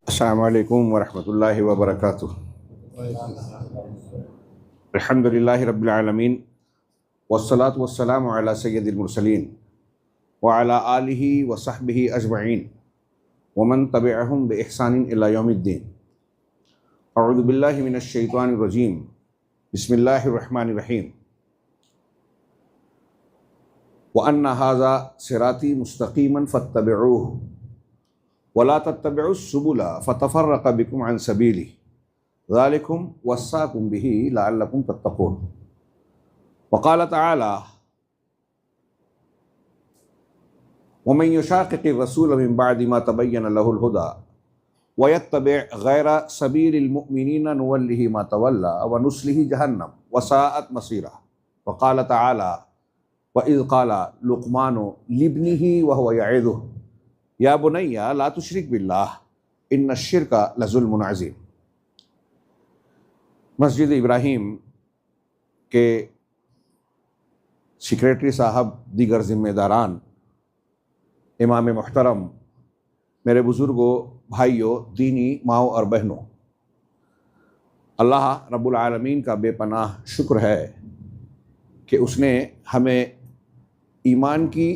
अस्सलामु अलैकुम वरहमतुल्लाहि वबरकातुह। अल्हम्दुलिल्लाहि रब्बिल आलमीन वस्सलातु वस्सलामु अला सय्यदिल मुरसलीन व अला आलिहि व सहबिहि अजमईन व मन तबिअहुम बि इहसानिन इला यौमिद्दीन। अऊज़ु बिल्लाहि मिनश शैतानिर रजीम। बिस्मिल्लाहिर रहमानिर रहीम। व अन्ना हाज़ा सिराती मुस्तक़ीमन फत्तबिऊहु वला तत्तबिउस सुबुला फतफर्रक़ बिकुम अन सबीली ज़ालिकुम वस्साकुम बिही लअल्लकुम तत्तक़ून। वक़ाल तआला वमन युशाक़िक़िर रसूल मिन बअदि मा तबय्यन लहुल हुदा वयत्तबि' गैरा सबीलिल मुअ्मिनीना नुवल्लिहि मा तवल्ला व नुस्लिहि जहन्नम वसाअत मसीरा। वक़ाल तआला व इज़ क़ाला लुक़मानु लिब्निही व हुवा यइज़ुहु या बुनय्या ला तुश्रिक बिल्लाह इन्नश्शिर्का लज़ुल्मुन अज़ीम। मस्जिद इब्राहीम के सेक्रेटरी साहब, दीगर ज़िम्मेदारान, इमाम मुहतरम, मेरे बुज़ुर्गों, भाइयों, दीनी माओ और बहनों, अल्लाह रब्बुल आलमीन का बेपनाह शुक्र है कि उसने हमें ईमान की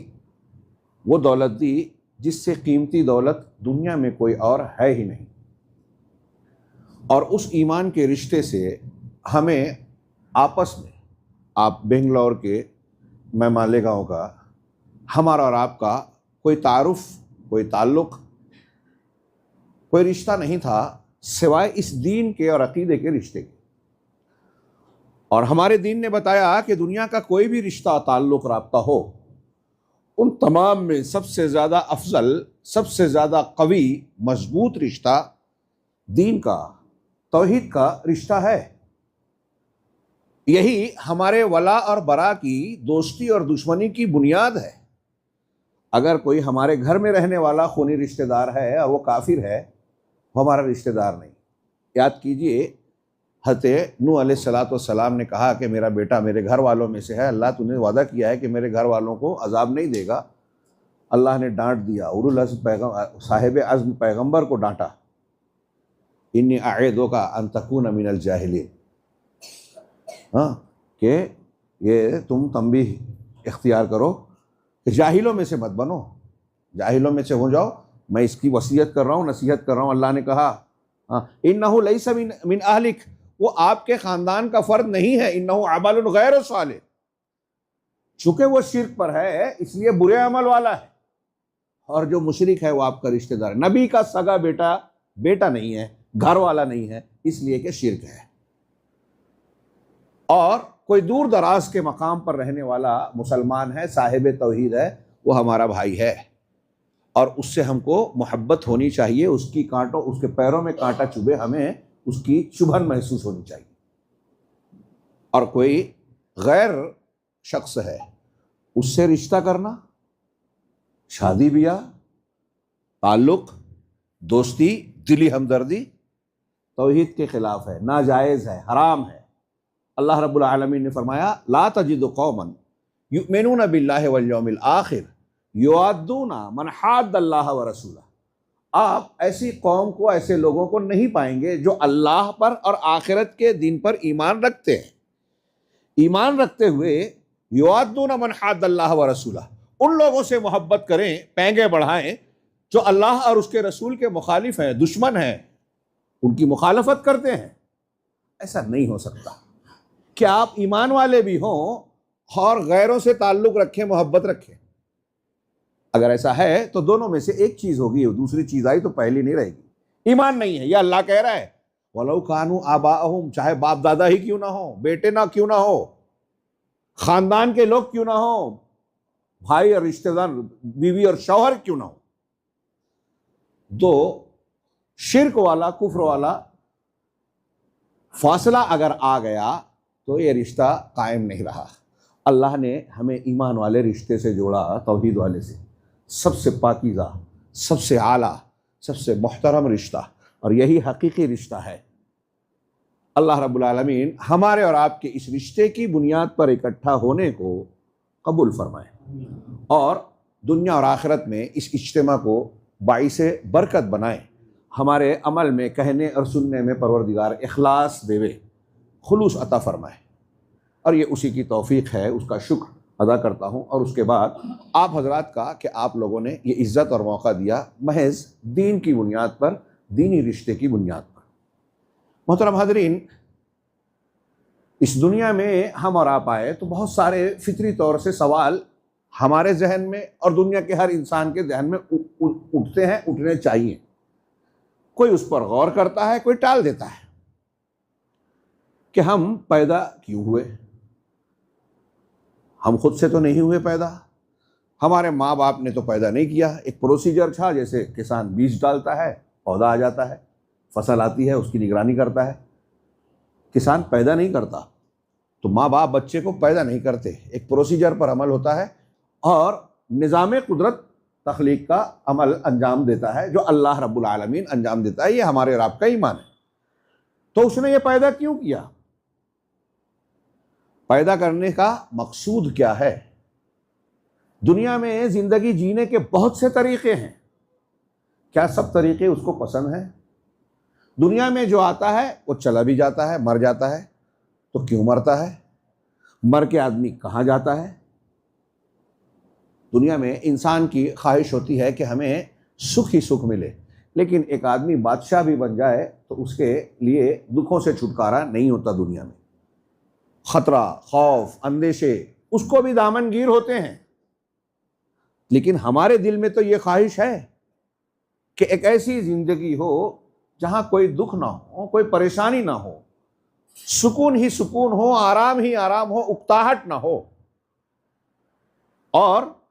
वो दौलत दी जिससे कीमती दौलत दुनिया में कोई और है ही नहीं। और उस ईमान के रिश्ते से हमें आपस में, आप बेंगलोर के, मैं मालेगांव का, हमारा और आपका कोई तारुफ, कोई ताल्लुक़, कोई रिश्ता नहीं था सिवाय इस दीन के और अक़ीदे के रिश्ते के। और हमारे दीन ने बताया कि दुनिया का कोई भी रिश्ता, ताल्लुक़, राब्ता हो, उन तमाम में सबसे ज़्यादा अफजल, सबसे ज़्यादा कवी, मजबूत रिश्ता दीन का, तौहीद का रिश्ता है। यही हमारे वला और बरा की, दोस्ती और दुश्मनी की बुनियाद है। अगर कोई हमारे घर में रहने वाला खूनी रिश्तेदार है और वो काफिर है, वो हमारा रिश्तेदार नहीं। याद कीजिए, हज़रत नूह अलैहिस्सलाम ने कहा कि मेरा बेटा मेरे घर वालों में से है, अल्लाह तूने वादा किया है कि मेरे घर वालों को अजाब नहीं देगा। अल्लाह ने डांट दिया, उलुल अज़्म साहिब अज़्म पैगंबर को डांटा, इन्नी अईदुका अन तकून मिनल जाहिलीन, हाँ, कि ये तुम तंबीह इख्तियार करो कि जाहिलों में से मत बनो, जाहिलों में से हो जाओ। मैं इसकी वसीयत कर रहा हूँ, नसीहत कर रहा हूँ। अल्लाह ने कहा, हाँ, इन्नहु लैसा मिन अहलिक, वो आपके ख़ानदान का फ़र्द नहीं है। इन्नहु अमलुन गैर सालिह, चूँकि वो शिर्क पर है इसलिए बुरे अमल वाला है। और जो मुशरिक है वो आपका रिश्तेदार है। नबी का सगा बेटा बेटा नहीं है, घर वाला नहीं है, इसलिए कि शिर्क है। और कोई दूर दराज के मकाम पर रहने वाला मुसलमान है, साहिब तौहीद है, वो हमारा भाई है और उससे हमको मोहब्बत होनी चाहिए। उसकी कांटों, उसके पैरों में कांटा चुभे, हमें उसकी चुभन महसूस होनी चाहिए। और कोई गैर शख्स है, उससे रिश्ता करना, शादी ब्याह, ताल्लुक़, दोस्ती, दिली हमदर्दी तौहीद के ख़िलाफ़ है, नाजायज़ है, हराम है। अल्लाह रब्बुल आलमीन ने फरमाया, ला तजिदु कौमन युमिनूना बिल्लाहि वल यौमिल आखिर युआद्दूना मन हाद्दल्लाह व रसूला। आप ऐसी कौम को, ऐसे लोगों को नहीं पाएंगे जो अल्लाह पर और आखिरत के दिन पर ईमान रखते हैं। ईमान रखते हुए युआद्दूना मन हाद्दल्लाह व रसूला, उन लोगों से मोहब्बत करें, पैंगे बढ़ाएं जो अल्लाह और उसके रसूल के मुखालिफ हैं, दुश्मन हैं, उनकी मुखालफत करते हैं। ऐसा नहीं हो सकता कि आप ईमान वाले भी हों और गैरों से ताल्लुक़ रखें, मोहब्बत रखें। अगर ऐसा है तो दोनों में से एक चीज़ होगी, दूसरी चीज़ आई तो पहली नहीं रहेगी। ईमान नहीं है, यह अल्लाह कह रहा है, वलौ कानू आबाअहुम, चाहे बाप दादा ही क्यों ना हो, बेटे ना क्यों ना हो, ख़ानदान के लोग क्यों ना हो, भाई और रिश्तेदार, बीवी और शौहर क्यों ना हो, दो शिर्क वाला, कुफ्र वाला फासला अगर आ गया तो ये रिश्ता कायम नहीं रहा। अल्लाह ने हमें ईमान वाले रिश्ते से जोड़ा, तौहीद वाले से, सबसे पाकीज़ा, सबसे आला, सबसे मोहतरम रिश्ता, और यही हकीकी रिश्ता है। अल्लाह रब्बुल आलमीन हमारे और आपके इस रिश्ते की बुनियाद पर इकट्ठा होने को कबूल फरमाए और दुनिया और आखिरत में इस इज्तिमा को बाइसे बरकत बनाए। हमारे अमल में, कहने और सुनने में परवरदिगार इखलास देवे, खुलूस अता फरमाए। और ये उसी की तौफीक है, उसका शुक्र अदा करता हूँ। और उसके बाद आप हजरात का कि आप लोगों ने ये इज़्ज़त और मौका दिया महज दीन की बुनियाद पर, दीनी रिश्ते की बुनियाद पर। मोहतरम हाज़रीन, इस दुनिया में हम और आप आए तो बहुत सारे फितरी तौर से सवाल हमारे जहन में और दुनिया के हर इंसान के जहन में उठते हैं, उठने चाहिए। कोई उस पर गौर करता है, कोई टाल देता है कि हम पैदा क्यों हुए। हम खुद से तो नहीं हुए पैदा, हमारे माँ बाप ने तो पैदा नहीं किया। एक प्रोसीजर था, जैसे किसान बीज डालता है, पौधा आ जाता है, फसल आती है, उसकी निगरानी करता है। किसान पैदा नहीं करता, तो माँ बाप बच्चे को पैदा नहीं करते। एक प्रोसीजर पर अमल होता है और निज़ाम कुदरत तख्लीक का अमल अंजाम देता है, जो अल्लाह रब्बुल आलमीन अंजाम देता है। ये हमारे रब का ईमान है। तो उसने ये पैदा क्यों किया? पैदा करने का मकसूद क्या है? दुनिया में जिंदगी जीने के बहुत से तरीके हैं, क्या सब तरीके उसको पसंद हैं? दुनिया में जो आता है वो चला भी जाता है, मर जाता है, तो क्यों मरता है? मर के आदमी कहाँ जाता है? दुनिया में इंसान की ख्वाहिश होती है कि हमें सुख ही सुख मिले, लेकिन एक आदमी बादशाह भी बन जाए तो उसके लिए दुखों से छुटकारा नहीं होता। दुनिया में खतरा, खौफ, अंदेशे उसको भी दामनगीर होते हैं। लेकिन हमारे दिल में तो ये ख्वाहिश है कि एक ऐसी जिंदगी हो जहां कोई दुख ना हो, कोई परेशानी ना हो, सुकून ही सुकून हो, आराम ही आराम हो, उकताहट ना हो, और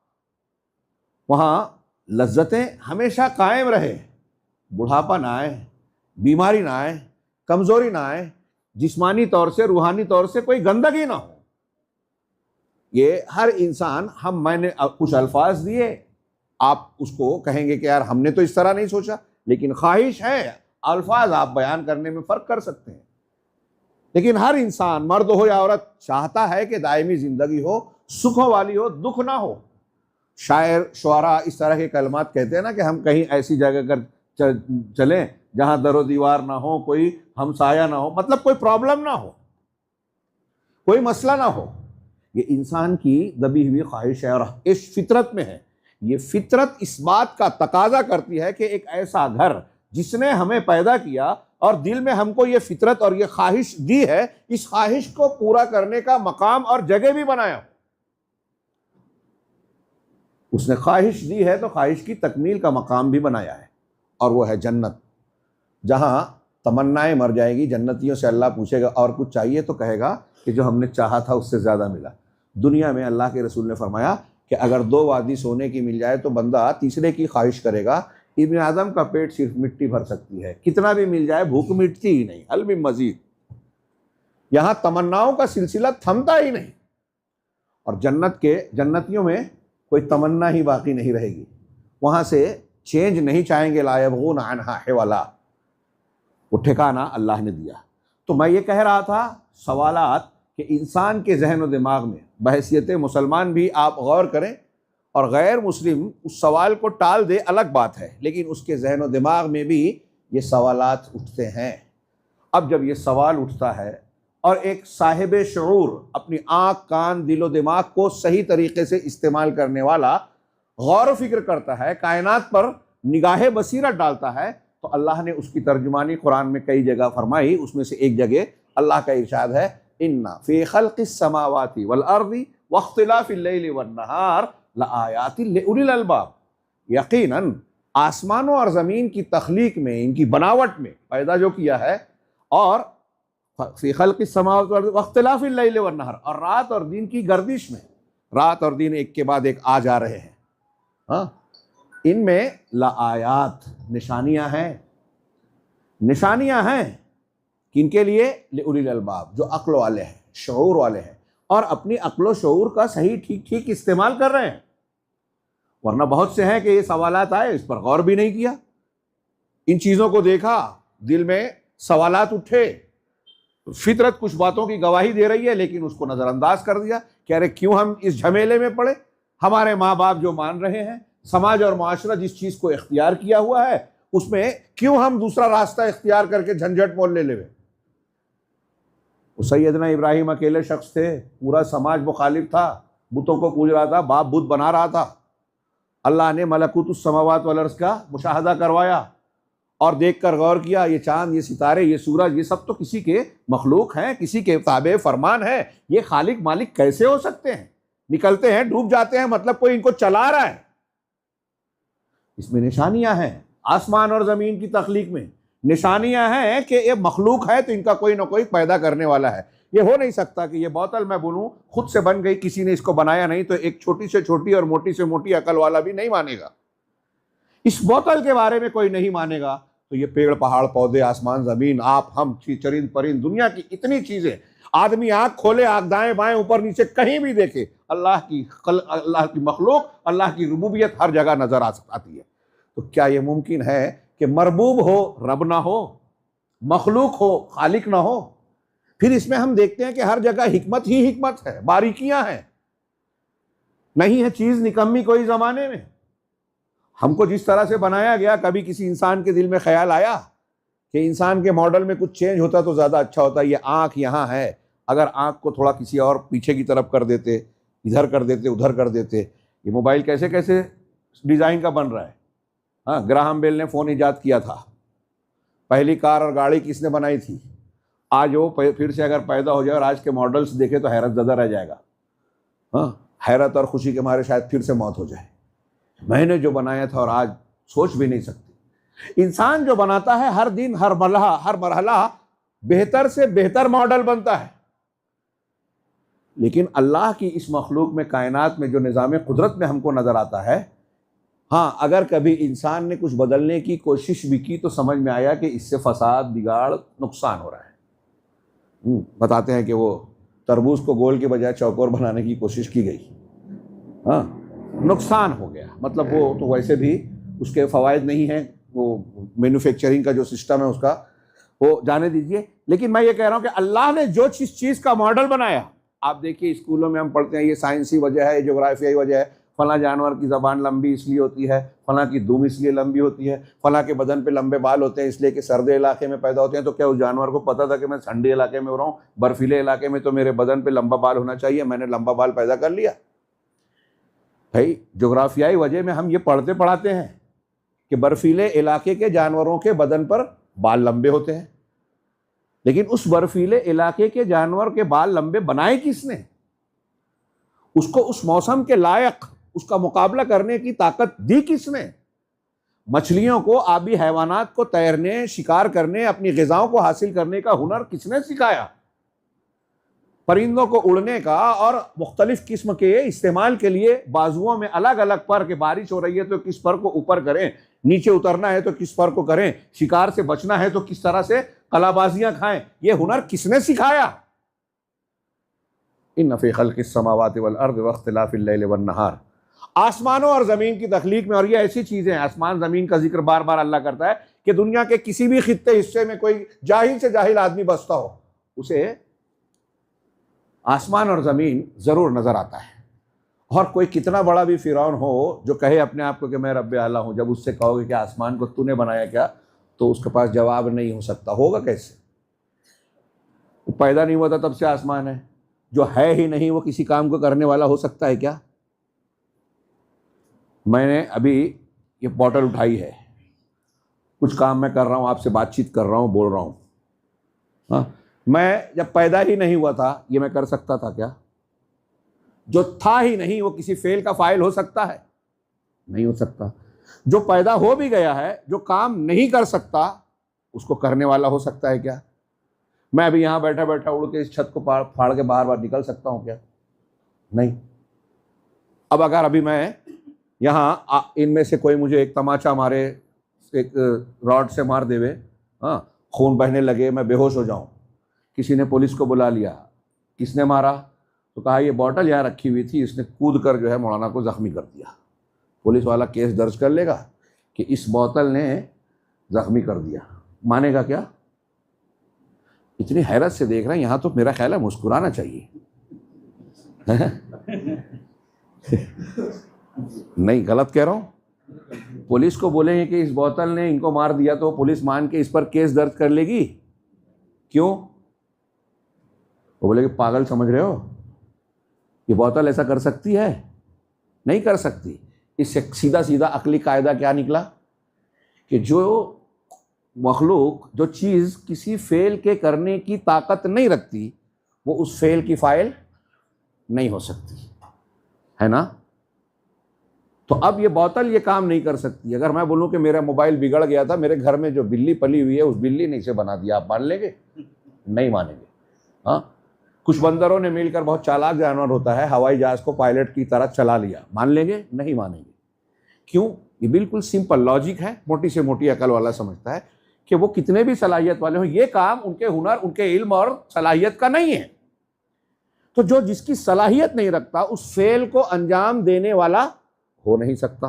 वहां लज्जतें हमेशा कायम रहे। बुढ़ापा ना आए, बीमारी ना आए, कमजोरी ना आए, जिस्मानी तौर से, रूहानी तौर से कोई गंदगी ना हो। ये हर इंसान, मैंने कुछ अल्फाज दिए, आप उसको कहेंगे कि यार हमने तो इस तरह नहीं सोचा, लेकिन ख्वाहिश है। अल्फाज आप बयान करने में फर्क कर सकते हैं, लेकिन हर इंसान, मर्द हो या औरत, चाहता है कि दायमी जिंदगी हो, सुखों वाली हो, दुख ना हो। शायर, शुआरा इस तरह के कलमात कहते हैं ना कि हम कहीं ऐसी जगह कर चलें जहां दरो दीवार ना हो, कोई हमसाया ना हो, मतलब कोई प्रॉब्लम ना हो, कोई मसला ना हो। ये इंसान की दबी हुई ख्वाहिश है और इस फितरत में है। ये फितरत इस बात का तकाजा करती है कि एक ऐसा घर जिसने हमें पैदा किया और दिल में हमको ये फितरत और ये ख्वाहिश दी है, इस ख्वाहिश को पूरा करने का मकाम और जगह भी बनाया। उसने ख्वाहिश दी है तो ख्वाहिश की तकमील का मकाम भी बनाया है, और वो है जन्नत, जहां तमन्नाएं मर जाएगी। जन्नतियों से अल्लाह पूछेगा और कुछ चाहिए, तो कहेगा कि जो हमने चाहा था उससे ज़्यादा मिला। दुनिया में अल्लाह के रसूल ने फरमाया कि अगर 2 वादी सोने की मिल जाए तो बंदा तीसरे की ख्वाहिश करेगा। इब्न आदम का पेट सिर्फ मिट्टी भर सकती है, कितना भी मिल जाए भूख मिटती ही नहीं, हल भी मजीद। यहाँ तमन्नाओं का सिलसिला थमता ही नहीं। और जन्नतियों में कोई तमन्ना ही बाकी नहीं रहेगी, वहाँ से चेंज नहीं चाहेंगे। ला यबगून अन्हा हिवला, वो ठिकाना अल्लाह ने दिया। तो मैं ये कह रहा था, सवालात कि इंसान के जहन और दिमाग में, बहैसियत मुसलमान भी आप गौर करें, और गैर मुस्लिम उस सवाल को टाल दे अलग बात है, लेकिन उसके जहन और दिमाग में भी ये सवालात उठते हैं। अब जब ये सवाल उठता है और एक साहिब शऊर अपनी आँख, कान, दिलो दिमाग को सही तरीके से इस्तेमाल करने वाला गौर व फिक्र करता है, कायनात पर निगाह बसीरत डालता है, तो अल्लाह ने उसकी तर्जुमानी कुरान में कई जगह फरमाई। उसमें से एक जगह अल्लाह का इरशाद है, इन्ना फी खल्क़िस समावाति वल अर्दि वख्तिलाफ़िल लैलि वन नहार लआयातिन लिउलिल अलबाब। यकीनन आसमानों और ज़मीन की तख्लीक में, इनकी बनावट में, पैदा जो किया है, और फी खल्क़िस समावाति वख्तिलाफ़िल लैलि वन नहार, और रात और दिन की गर्दिश में, रात और दिन एक के बाद एक आ जा रहे हैं, हाँ, इनमें लाआयात, निशानियां हैं। निशानियां हैं किनके लिए? लिउलिल अलबाब, जो अक्ल वाले हैं, शऊर वाले हैं, और अपनी अक्ल शऊर का सही ठीक ठीक इस्तेमाल कर रहे हैं। वरना बहुत से हैं कि ये सवालात आए, इस पर गौर भी नहीं किया, इन चीज़ों को देखा, दिल में सवालात उठे, फितरत कुछ बातों की गवाही दे रही है, लेकिन उसको नज़रअंदाज कर दिया कि अरे क्यों हम इस झमेले में पड़े। हमारे माँ बाप जो मान रहे हैं, समाज और माशरा जिस चीज़ को इख्तियार किया हुआ है, उसमें क्यों हम दूसरा रास्ता इख्तियार करके झंझट मोल ले लेवे। वो सैयदना इब्राहिम अकेले शख्स थे, पूरा समाज मुखालिफ था, बुतों को पूज रहा था, बाप बुत बना रहा था। अल्लाह ने मलकुतुस समावात वल अर्ज़ का मुशाहदा करवाया और देखकर गौर किया, ये चांद, ये सितारे, ये सूरज, ये सब तो किसी के मखलूक हैं, किसी के ताबे फरमान है। ये खालिक मालिक कैसे हो सकते हैं? निकलते हैं, डूब जाते हैं, मतलब कोई इनको चला रहा है। इसमें निशानियां हैं, आसमान और जमीन की तख्लीक में निशानियां हैं कि ये मखलूक है तो इनका कोई ना कोई पैदा करने वाला है। ये हो नहीं सकता कि ये बोतल मैं बोलूं खुद से बन गई, किसी ने इसको बनाया नहीं, तो एक छोटी से छोटी और मोटी से मोटी अकल वाला भी नहीं मानेगा। इस बोतल के बारे में कोई नहीं मानेगा तो ये पेड़ पहाड़ पौधे आसमान जमीन आप हम चरिंद परिंद दुनिया की इतनी चीजें, आदमी आंख खोले, आंख दाएं बाएं ऊपर नीचे कहीं भी देखे, अल्लाह की मखलूक, अल्लाह की रुबूबियत हर जगह नजर आती है। तो क्या ये मुमकिन है कि मरबूब हो रब ना हो, मखलूक हो खालिक ना हो? फिर इसमें हम देखते हैं कि हर जगह हिकमत ही हिकमत है, बारीकियां हैं, नहीं है चीज निकम्मी कोई जमाने में। हमको जिस तरह से बनाया गया, कभी किसी इंसान के दिल में ख्याल आया कि इंसान के मॉडल में कुछ चेंज होता तो ज्यादा अच्छा होता? ये आंख यहाँ है, अगर आंख को थोड़ा किसी और पीछे की तरफ कर देते, इधर कर देते, उधर कर देते। ये मोबाइल कैसे कैसे डिजाइन का बन रहा है। हाँ, ग्राहम बेल ने फोन इजाद किया था, पहली कार और गाड़ी किसने बनाई थी? आज वो फिर से अगर पैदा हो जाए और आज के मॉडल्स देखे तो हैरत ज़दा रह जाएगा। हाँ, हैरत और खुशी के मारे शायद फिर से मौत हो जाए। मैंने जो बनाया था और आज सोच भी नहीं सकती। इंसान जो बनाता है हर दिन हर मरहला बेहतर से बेहतर मॉडल बनता है, लेकिन अल्लाह की इस मखलूक में, कायनात में जो निज़ाम कुदरत में हमको नजर आता है, हाँ, अगर कभी इंसान ने कुछ बदलने की कोशिश भी की तो समझ में आया कि इससे फसाद, बिगाड़, नुकसान हो रहा है। बताते हैं कि वो तरबूज को गोल के बजाय चौकोर बनाने की कोशिश की गई, हाँ, नुकसान हो गया। मतलब वो तो वैसे भी उसके फ़वाइद नहीं हैं, वो मैन्युफैक्चरिंग का जो सिस्टम है उसका, वो जाने दीजिए। लेकिन मैं ये कह रहा हूँ कि अल्लाह ने जो चीज़ का मॉडल बनाया, आप देखिए स्कूलों में हम पढ़ते हैं ये साइंसी वजह है, जोग्राफियाई वजह है, फला जानवर की ज़बान लंबी इसलिए होती है, फला की दुम इसलिए लंबी होती है, फला के बदन पे लंबे बाल होते हैं इसलिए कि सर्दे इलाके में पैदा होते हैं। तो क्या उस जानवर को पता था कि मैं ठंडे इलाके में हो रहा हूँ, बर्फीले इलाके में तो मेरे बदन पे लंबा बाल होना चाहिए, मैंने लंबा बाल पैदा कर लिया? भाई, जोग्राफियाई वजह में हम ये पढ़ते पढ़ाते हैं कि बर्फीले इलाके के जानवरों के बदन पर बाल लंबे होते हैं, लेकिन उस बर्फीले इलाके के जानवर के बाल लंबे बनाए किसने? उसको उस मौसम के लायक उसका मुकाबला करने की ताकत दी किसने? मछलियों को, आबी हैवानात को तैरने, शिकार करने, अपनी ग़िज़ाओं को हासिल करने का हुनर किसने सिखाया? परिंदों को उड़ने का और मुख्तलिफ किस्म के इस्तेमाल के लिए बाजुओं में अलग अलग पर, के बारिश हो रही है तो किस पर को ऊपर करें, नीचे उतरना है तो किस पर को करें, शिकार से बचना है तो किस तरह से कलाबाजियां खाएं, ये हुनर किसने सिखाया? इन्न फी खल्क़िस समावाति वल अर्ज़ि वख्तिलाफ़िल लैलि वन नहार, आसमानों और ज़मीन की तख्लीक में। और ये ऐसी चीज़ें हैं, आसमान ज़मीन का जिक्र बार बार अल्लाह करता है कि दुनिया के किसी भी खित्ते हिस्से में कोई जाहिल से जाहिल आदमी बसता हो, उसे आसमान और ज़मीन ज़रूर नज़र आता है। और कोई कितना बड़ा भी फ़िरौन हो जो कहे अपने आप को कि मैं रब्बे आला हूँ, जब उससे कहोगे कि आसमान को तूने बनाया क्या, तो उसके पास जवाब नहीं हो सकता। होगा कैसे? वो पैदा नहीं हुआ था तब से आसमान है, जो है ही नहीं वो किसी काम को करने वाला हो सकता है क्या? मैंने अभी ये बॉटल उठाई है, कुछ काम मैं कर रहा हूँ, आपसे बातचीत कर रहा हूँ, बोल रहा हूँ, हाँ, मैं जब पैदा ही नहीं हुआ था ये मैं कर सकता था क्या? जो था ही नहीं वो किसी फेल का फाइल हो सकता है? नहीं हो सकता। जो पैदा हो भी गया है, जो काम नहीं कर सकता, उसको करने वाला हो सकता है क्या? मैं अभी यहाँ बैठा बैठा उड़ के इस छत को फाड़ के बाहर निकल सकता हूँ क्या? नहीं। अब अगर अभी मैं यहाँ इनमें से कोई मुझे एक तमाचा मारे, एक रॉड से मार देवे, हाँ, खून बहने लगे, मैं बेहोश हो जाऊँ, किसी ने पुलिस को बुला लिया, किसने मारा? तो कहा ये बॉटल यहाँ रखी हुई थी, इसने कूद कर जो है मौलाना को ज़ख्मी कर दिया। पुलिस वाला केस दर्ज कर लेगा कि इस बोतल ने ज़ख्मी कर दिया। मानेगा क्या? इतनी हैरत से देख रहे हैं, यहाँ तो मेरा ख्याल है मुस्कुराना चाहिए। नहीं, गलत कह रहा हूँ? पुलिस को बोलेंगे कि इस बोतल ने इनको मार दिया तो पुलिस मान के इस पर केस दर्ज कर लेगी? क्यों? वो बोलेगे पागल समझ रहे हो, ये बोतल ऐसा कर सकती है? नहीं कर सकती। इससे सीधा सीधा अकली कायदा क्या निकला कि जो मखलूक, जो चीज़ किसी फेल के करने की ताकत नहीं रखती, वो उस फेल की फाइल नहीं हो सकती, है ना? तो अब ये बोतल ये काम नहीं कर सकती। अगर मैं बोलूं कि मेरा मोबाइल बिगड़ गया था, मेरे घर में जो बिल्ली पली हुई है उस बिल्ली ने इसे बना दिया, आप मान लेंगे? नहीं मानेंगे। हाँ, कुछ बंदरों ने मिलकर, बहुत चालाक जानवर होता है, हवाई जहाज को पायलट की तरह चला लिया, मान लेंगे? नहीं मानेंगे। क्यों? ये बिल्कुल सिंपल लॉजिक है, मोटी से मोटी अकल वाला समझता है कि वो कितने भी सलाहियत वाले हो, ये काम उनके हुनर, उनके इल्म और सलाहियत का नहीं है। तो जो जिसकी सलाहियत नहीं रखता, उस फेल को अंजाम देने वाला हो नहीं सकता।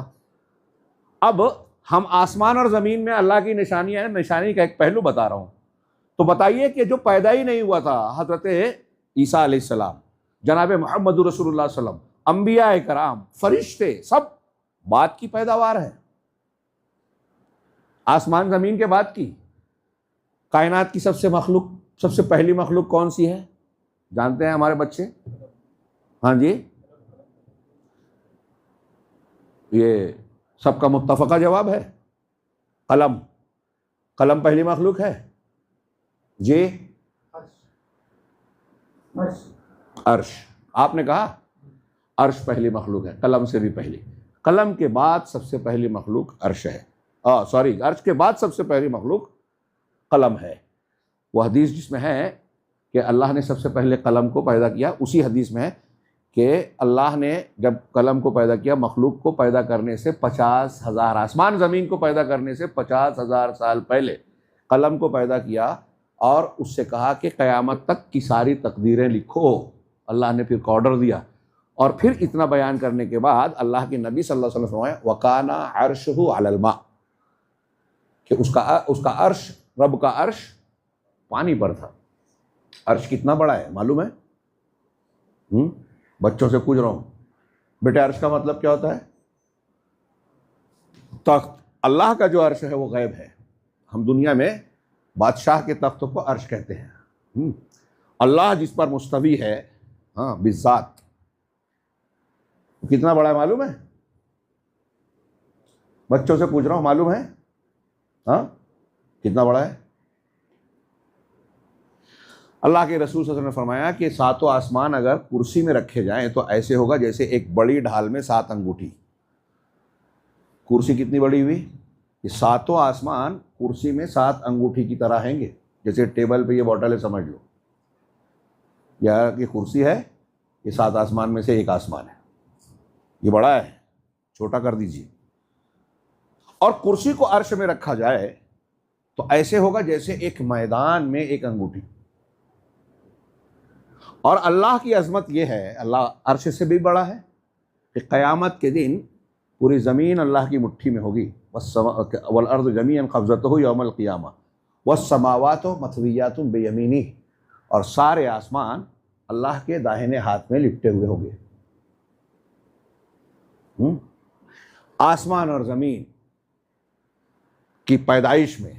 अब हम आसमान और ज़मीन में अल्लाह की निशानियां हैं, निशानी का एक पहलू बता रहा हूं। तो बताइए कि जो पैदा ही नहीं हुआ था, हज़रत ईसा अलैहिस्सलाम, जनाब मोहम्मद रसूलुल्लाह सल्लल्लाहु अलैहि वसल्लम, अंबिया कराम, फरिश्ते, सब बात की पैदावार है। आसमान ज़मीन के बाद की कायनात की सबसे पहली मखलूक कौन सी है? जानते हैं हमारे बच्चे? हाँ जी, ये सबका मुत्तफ़क़ा जवाब है, कलम। कलम पहली मखलूक है जी। अर्श। आपने कहा अर्श पहली मखलूक है, कलम से भी पहली। कलम के बाद सबसे पहली मखलूक अर्श है। सॉरी, अर्श के बाद सबसे पहली मखलूक कलम है। वो हदीस जिसमें है कि अल्लाह ने सबसे पहले कलम को पैदा किया, उसी हदीस में है कि अल्लाह ने जब कलम को पैदा किया, मखलूक को पैदा करने से 50,000, आसमान ज़मीन को पैदा करने से 50,000 साल पहले कलम को पैदा किया और उससे कहा कि क़यामत तक की सारी तकदीरें लिखो। अल्लाह ने फिर ऑर्डर दिया और फिर इतना बयान करने के बाद अल्लाह के नबी सल्लल्लाहु अलैहि वसल्लम फरमाया वकाना अर्शहु अलल मा, कि उसका अर्श, रब का अर्श पानी पर था। अर्श कितना बड़ा है मालूम है? बच्चों से पूछ रहा हूं, बेटे अर्श का मतलब क्या होता है? तख्त। अल्लाह का जो अर्श है वो गैब है। हम दुनिया में बादशाह के तख्त को अर्श कहते हैं। अल्लाह जिस पर मुस्तवी है, हाँ, बिज़ात, कितना बड़ा है मालूम है? बच्चों से पूछ रहा हूं, मालूम है? हाँ, कितना बड़ा है? अल्लाह के रसूल सल्लल्लाहु अलैहि वसल्लम ने फरमाया कि सातों आसमान अगर कुर्सी में रखे जाएं तो ऐसे होगा जैसे एक बड़ी ढाल में 7 अंगूठी। कुर्सी कितनी बड़ी हुई? ये सातों आसमान कुर्सी में 7 अंगूठी की तरह हैंगे। जैसे टेबल पे ये बॉटल है, समझ लो, यह ये कुर्सी है, ये 7 आसमान में से एक आसमान है। ये बड़ा है, छोटा कर दीजिए। और कुर्सी को अर्श में रखा जाए तो ऐसे होगा जैसे एक मैदान में एक अंगूठी। और अल्लाह की अजमत यह है, अल्लाह अर्श से भी बड़ा है, कि क़यामत के दिन पूरी ज़मीन अल्लाह की मुट्ठी में होगी। वल अर्ज़ जमीअन क़ब्ज़तहु यौमल क़ियामा वस्समावातु मत्वियातुन बियमीनिही, और सारे आसमान अल्लाह के दाहिने हाथ में लिपटे हुए होंगे। आसमान और ज़मीन की पैदाइश में,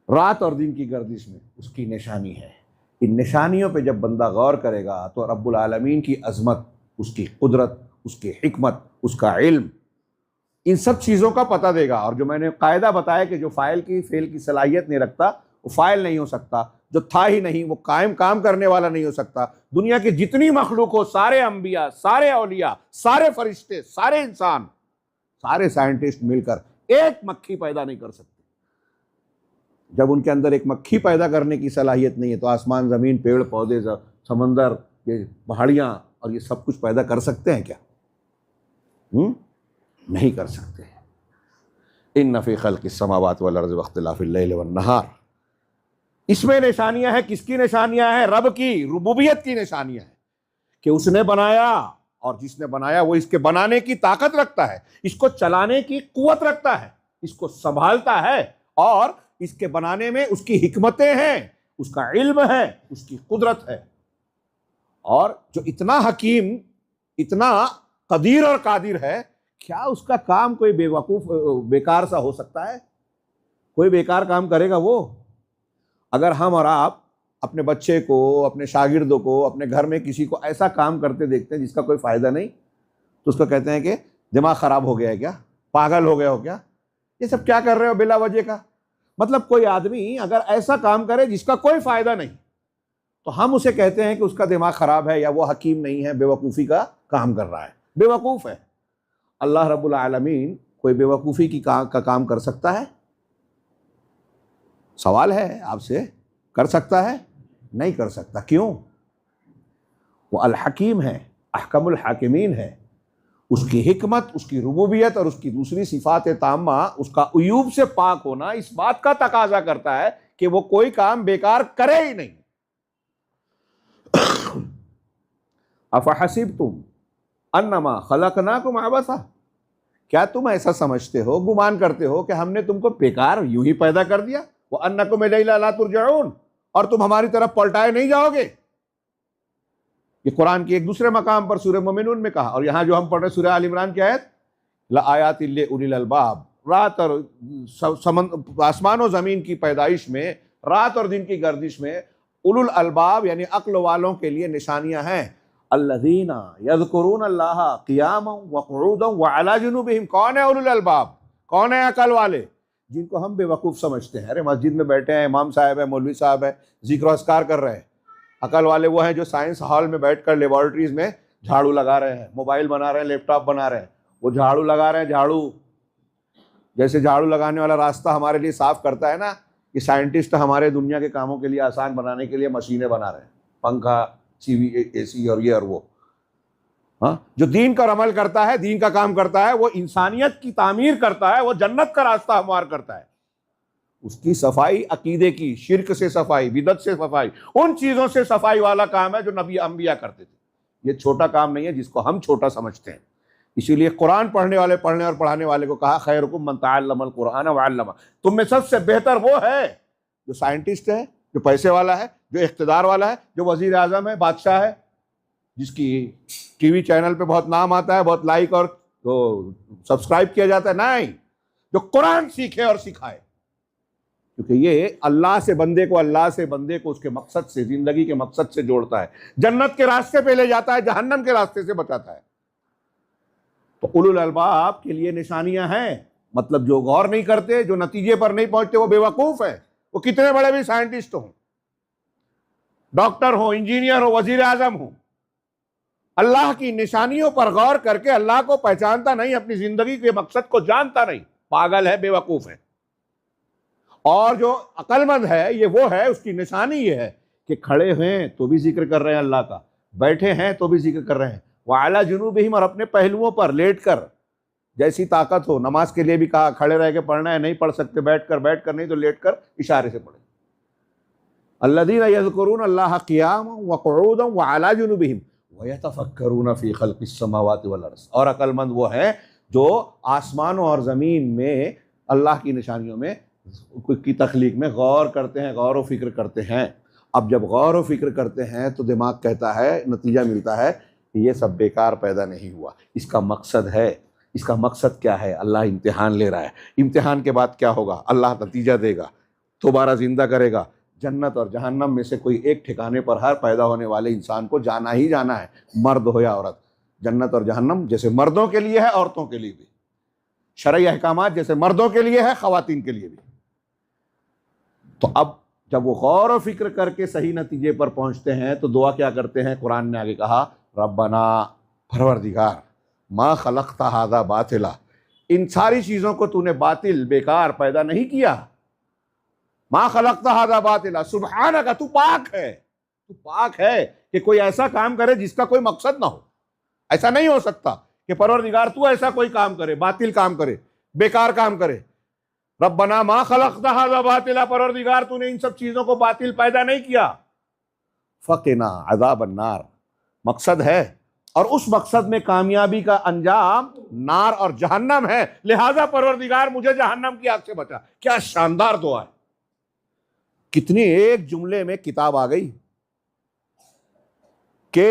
रात और दिन की गर्दिश में उसकी निशानी है। इन निशानियों पे जब बंदा गौर करेगा तो रब्बुल आलमीन की अज़मत, उसकी कुदरत, उसकी हिकमत, उसका इल्म, इन सब चीज़ों का पता देगा। और जो मैंने कायदा बताया कि जो फेल की सलाहियत नहीं रखता वो फ़ाइल नहीं हो सकता, जो था ही नहीं वो काम करने वाला नहीं हो सकता। दुनिया की जितनी मखलूक हो, सारे अंबिया, सारे औलिया, सारे फरिश्ते, सारे इंसान, सारे साइंटिस्ट मिलकर एक मक्खी पैदा नहीं कर सकते। जब उनके अंदर एक मक्खी पैदा करने की सलाहियत नहीं है तो आसमान, ज़मीन, पेड़ पौधे, समंदर, ये पहाड़ियाँ और ये सब कुछ पैदा कर सकते हैं क्या? नहीं कर सकते। इन्न फ़ी ख़ल्क़िस समावाति वल अर्ज़ि वख्तिलाफ़िल लैलि वन नहार, इसमें निशानियां हैं। किसकी निशानियां हैं? रब की रुबूबियत की निशानियां हैं कि उसने बनाया, और जिसने बनाया वो इसके बनाने की ताकत रखता है, इसको चलाने की कुव्वत रखता है, इसको संभालता है, और इसके बनाने में उसकी हिकमतें हैं, उसका इल्म है, उसकी कुदरत है। और जो इतना हकीम, इतना कदीर और कादिर है क्या उसका काम कोई बेवकूफ बेकार सा हो सकता है? कोई बेकार काम करेगा वो? अगर हम और आप अपने बच्चे को, अपने शागिर्दों को, अपने घर में किसी को ऐसा काम करते देखते हैं जिसका कोई फायदा नहीं, तो उसको कहते हैं कि दिमाग खराब हो गया है क्या, पागल हो गया हो क्या, ये सब क्या कर रहे हो बिला वजह का। मतलब कोई आदमी अगर ऐसा काम करे जिसका कोई फायदा नहीं, तो हम उसे कहते हैं कि उसका दिमाग खराब है या वो हकीम नहीं है, बेवकूफ़ी का काम कर रहा है, बेवकूफ़ है। अल्लाह रब्बुल आलमीन कोई बेवकूफ़ी की का काम कर सकता है? सवाल है आपसे, कर सकता है? नहीं कर सकता। क्यों? वो अल हकीम है, अहकमुल हाकिमीन है। उसकी हिकमत, उसकी रुबूबियत और उसकी दूसरी सिफात ताम्मा, उसका उयूब से पाक होना इस बात का तकाजा करता है कि वो कोई काम बेकार करे ही नहीं। अफहसिबतुम अन्नमा खलकनाकुम अबसा, क्या तुम ऐसा समझते हो, गुमान करते हो कि हमने तुमको बेकार यूं ही पैदा कर दिया? वो अन्नकुम इलैना ला तुरजऊन, और तुम हमारी तरफ पलटाए नहीं जाओगे। ये कुरान की एक दूसरे मकाम पर सूरह मोमिनून में कहा, और यहां जो हम पढ़ रहे सूरह आल इमरान की आयत, ला आयातिल लिउलिल अलबाब, रात और आसमान और जमीन की पैदाइश में, रात और दिन की गर्दिश में उलुल अलबाब यानी अक्ल वालों के लिए निशानियां हैं। अल्लज़ीना यज़कुरून अल्लाह क़ियामन व क़ुऊदन व अला जुनूबिहिम। कौन है उलुल अलबाब? कौन है अकल वाले? जिनको हम बेवकूफ़ समझते हैं। अरे मस्जिद में बैठे हैं, इमाम साहब है, मौलवी साहब है, जिक्र अस्कार कर रहे हैं। अकल वाले वो हैं जो साइंस हॉल में बैठकर लेबॉर्ट्रीज में झाड़ू लगा रहे हैं, मोबाइल बना रहे हैं, लैपटॉप बना रहे हैं। वो झाड़ू लगा रहे हैं, झाड़ू जैसे झाड़ू लगाने वाला रास्ता हमारे लिए साफ करता है ना, कि साइंटिस्ट हमारे दुनिया के कामों के लिए आसान बनाने के लिए मशीनें बना रहे हैं, पंखा, टीवी, एसी और ये और वो। हाँ, जो दीन का अमल करता है, दीन का काम करता है, वो इंसानियत की तामीर करता है, वो जन्नत का रास्ता हमवार करता है। उसकी सफाई अकीदे की, शिर्क से सफाई, बिदत से सफाई, उन चीजों से सफाई वाला काम है जो नबी अंबिया करते थे। ये छोटा काम नहीं है जिसको हम छोटा समझते हैं। इसीलिए कुरान पढ़ने वाले, पढ़ने और पढ़ाने वाले को कहा खैरुकुम मन तअल्लमल कुरान व अल्लमा। तुम में सबसे बेहतर वो है जो साइंटिस्ट है, जो पैसे वाला है, जो इख्तिदार वाला है, जो वजीर आजम है, बादशाह है, जिसकी टीवी चैनल पे बहुत नाम आता है, बहुत लाइक और तो सब्सक्राइब किया जाता है। नहीं, जो कुरान सीखे और सिखाए, क्योंकि ये अल्लाह से बंदे को उसके मकसद से, जिंदगी के मकसद से जोड़ता है, जन्नत के रास्ते पे ले जाता है, जहन्नम के रास्ते से बचाता है। तो उलुल अलबाब के लिए निशानियां हैं। मतलब जो गौर नहीं करते, जो नतीजे पर नहीं पहुंचते, वो बेवकूफ है। वो कितने बड़े भी साइंटिस्ट हो, डॉक्टर हो, इंजीनियर हो, वजीर आजम हो, अल्लाह की निशानियों पर गौर करके अल्लाह को पहचानता नहीं, अपनी जिंदगी के मकसद को जानता नहीं, पागल है, बेवकूफ है। और जो अक्लमंद है, ये वो है, उसकी निशानी ये है कि खड़े हैं तो भी जिक्र कर रहे हैं अल्लाह का, बैठे हैं तो भी जिक्र कर रहे हैं, वाला जुनूबिहिम, और अपने पहलुओं पर लेटकर, जैसी ताकत हो। नमाज के लिए भी कहा खड़े रह के पढ़ना है, नहीं पढ़ सकते बैठकर नहीं तो लेटकर इशारे से पढ़े। अल्लज़ीना यज़कुरून अल्लाह क़ियामन व क़ुऊदन व अला जुनूबिहिम व यतफ़क्करून फ़ी ख़ल्क़िस समावाति वल अर्ज़। और अक्लमंद वो है जो आसमानों और ज़मीन में अल्लाह की निशानियों में की तख्लीक में गौर करते हैं, गौर व फिक्र करते हैं। अब जब गौर व फिक्र करते हैं तो दिमाग कहता है, नतीजा मिलता है कि ये सब बेकार पैदा नहीं हुआ, इसका मकसद है। इसका मकसद क्या है? अल्लाह इम्तिहान ले रहा है। इम्तिहान के बाद क्या होगा? अल्लाह नतीजा देगा, दोबारा जिंदा करेगा। जन्नत और जहन्नम में से कोई एक ठिकाने पर हर पैदा होने वाले इंसान को जाना ही जाना है, मर्द हो या औरत। जन्नत और जहन्नम जैसे मर्दों के लिए है, औरतों के लिए भी। शरई अहकामात जैसे मर्दों के लिए है, खवातीन के लिए भी। तो अब जब वो गौर और फिक्र करके सही नतीजे पर पहुंचते हैं तो दुआ क्या करते हैं? कुरान ने आगे कहा, रब्बना, परवरदिगार, मा खलक़्ता हाज़ा बातिला, इन सारी चीज़ों को तूने बातिल, बेकार पैदा नहीं किया। मा खलक़्ता हाज़ा बातिला, सुब्हानका, तू पाक है, तू पाक है कि कोई ऐसा काम करे जिसका कोई मकसद ना हो। ऐसा नहीं हो सकता कि परवरदिगार तू ऐसा कोई काम करे, बातिल काम करे, बेकार काम करे। रब्बना मा खलक़्ता हाज़ा बातिला, परवरदिगार तूने इन सब चीज़ों को बातिल पैदा नहीं किया। फ़क़िना अज़ाबन नार, मकसद है, और उस मकसद में कामयाबी का अंजाम नार और जहन्नम है, लिहाजा परवरदिगार मुझे जहन्नम की आग से बचा। क्या शानदार दुआ है! कितनी एक जुमले में किताब आ गई कि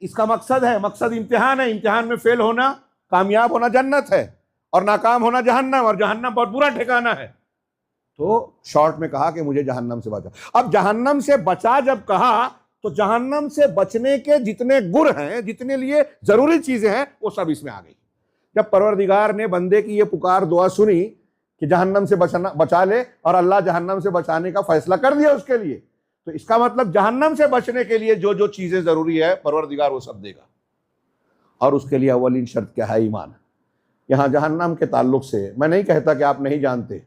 इसका मकसद है, मकसद इम्तिहान है, इम्तिहान में फेल होना कामयाब होना जन्नत है और नाकाम होना जहन्नम, और जहन्नम बहुत बुरा ठिकाना है। तो शॉर्ट में कहा कि मुझे जहन्नम से बचा। अब जहन्नम से बचा जब कहा, तो जहन्नम से बचने के जितने गुर हैं, जितने लिए जरूरी चीजें हैं, वो सब इसमें आ गई। जब परवरदिगार ने बंदे की ये पुकार दुआ सुनी कि जहन्नम से बचा ले, और अल्लाह जहन्नम से बचाने का फैसला कर दिया उसके लिए, तो इसका मतलब जहन्नम से बचने के लिए जो जो चीजें जरूरी है परवरदिगार वो सब देगा। और उसके लिए अव्वलीन शर्त क्या है? ईमान। यहां जहन्नम के ताल्लुक से मैं नहीं कहता कि आप नहीं जानते,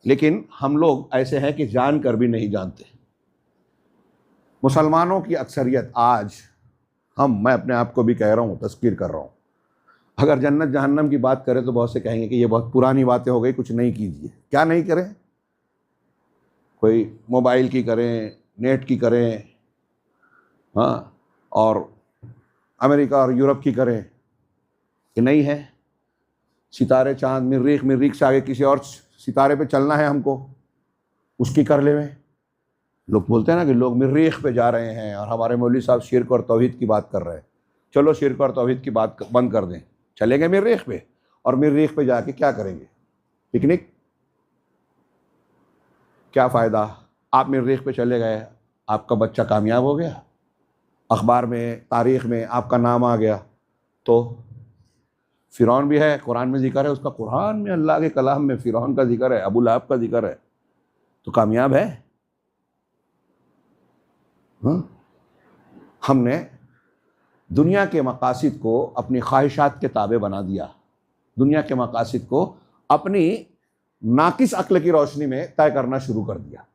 लेकिन हम लोग ऐसे हैं कि जान कर भी नहीं जानते। मुसलमानों की अक्सरियत आज, मैं अपने आप को भी कह रहा हूं, तस्कीर कर रहा हूं, अगर जन्नत जहन्नम की बात करें तो बहुत से कहेंगे कि ये बहुत पुरानी बातें हो गई, कुछ नहीं कीजिए। क्या नहीं करें? कोई मोबाइल की करें, नेट की करें, हाँ, और अमेरिका और यूरोप की करें, कि नहीं है? सितारे चांद मरीख से आगे किसी और सितारे पे चलना है हमको, उसकी कर ले में। लोग बोलते हैं ना कि लोग मरीख पे जा रहे हैं, और हमारे मौलवी साहब शिर्क और तौहीद की बात कर रहे हैं। चलो शिर्क और तौहीद की बात बंद कर दें, चलेंगे मरीख पे, और मरीख पे जाके क्या करेंगे? पिकनिक? क्या फ़ायदा? आप मरीख पे चले गए, आपका बच्चा कामयाब हो गया, अखबार में तारीख़ में आपका नाम आ गया, तो फ़िरौन भी है, कुरान में जिक्र है उसका, कुरान में अल्लाह के कलाम में फ़िरौन का जिक्र है, अबू लहब का जिक्र है, तो कामयाब है। हमने दुनिया के मकासिद को अपनी ख्वाहिशात के ताबे बना दिया, दुनिया के मकासिद को अपनी नाकिस अक्ल की रोशनी में तय करना शुरू कर दिया।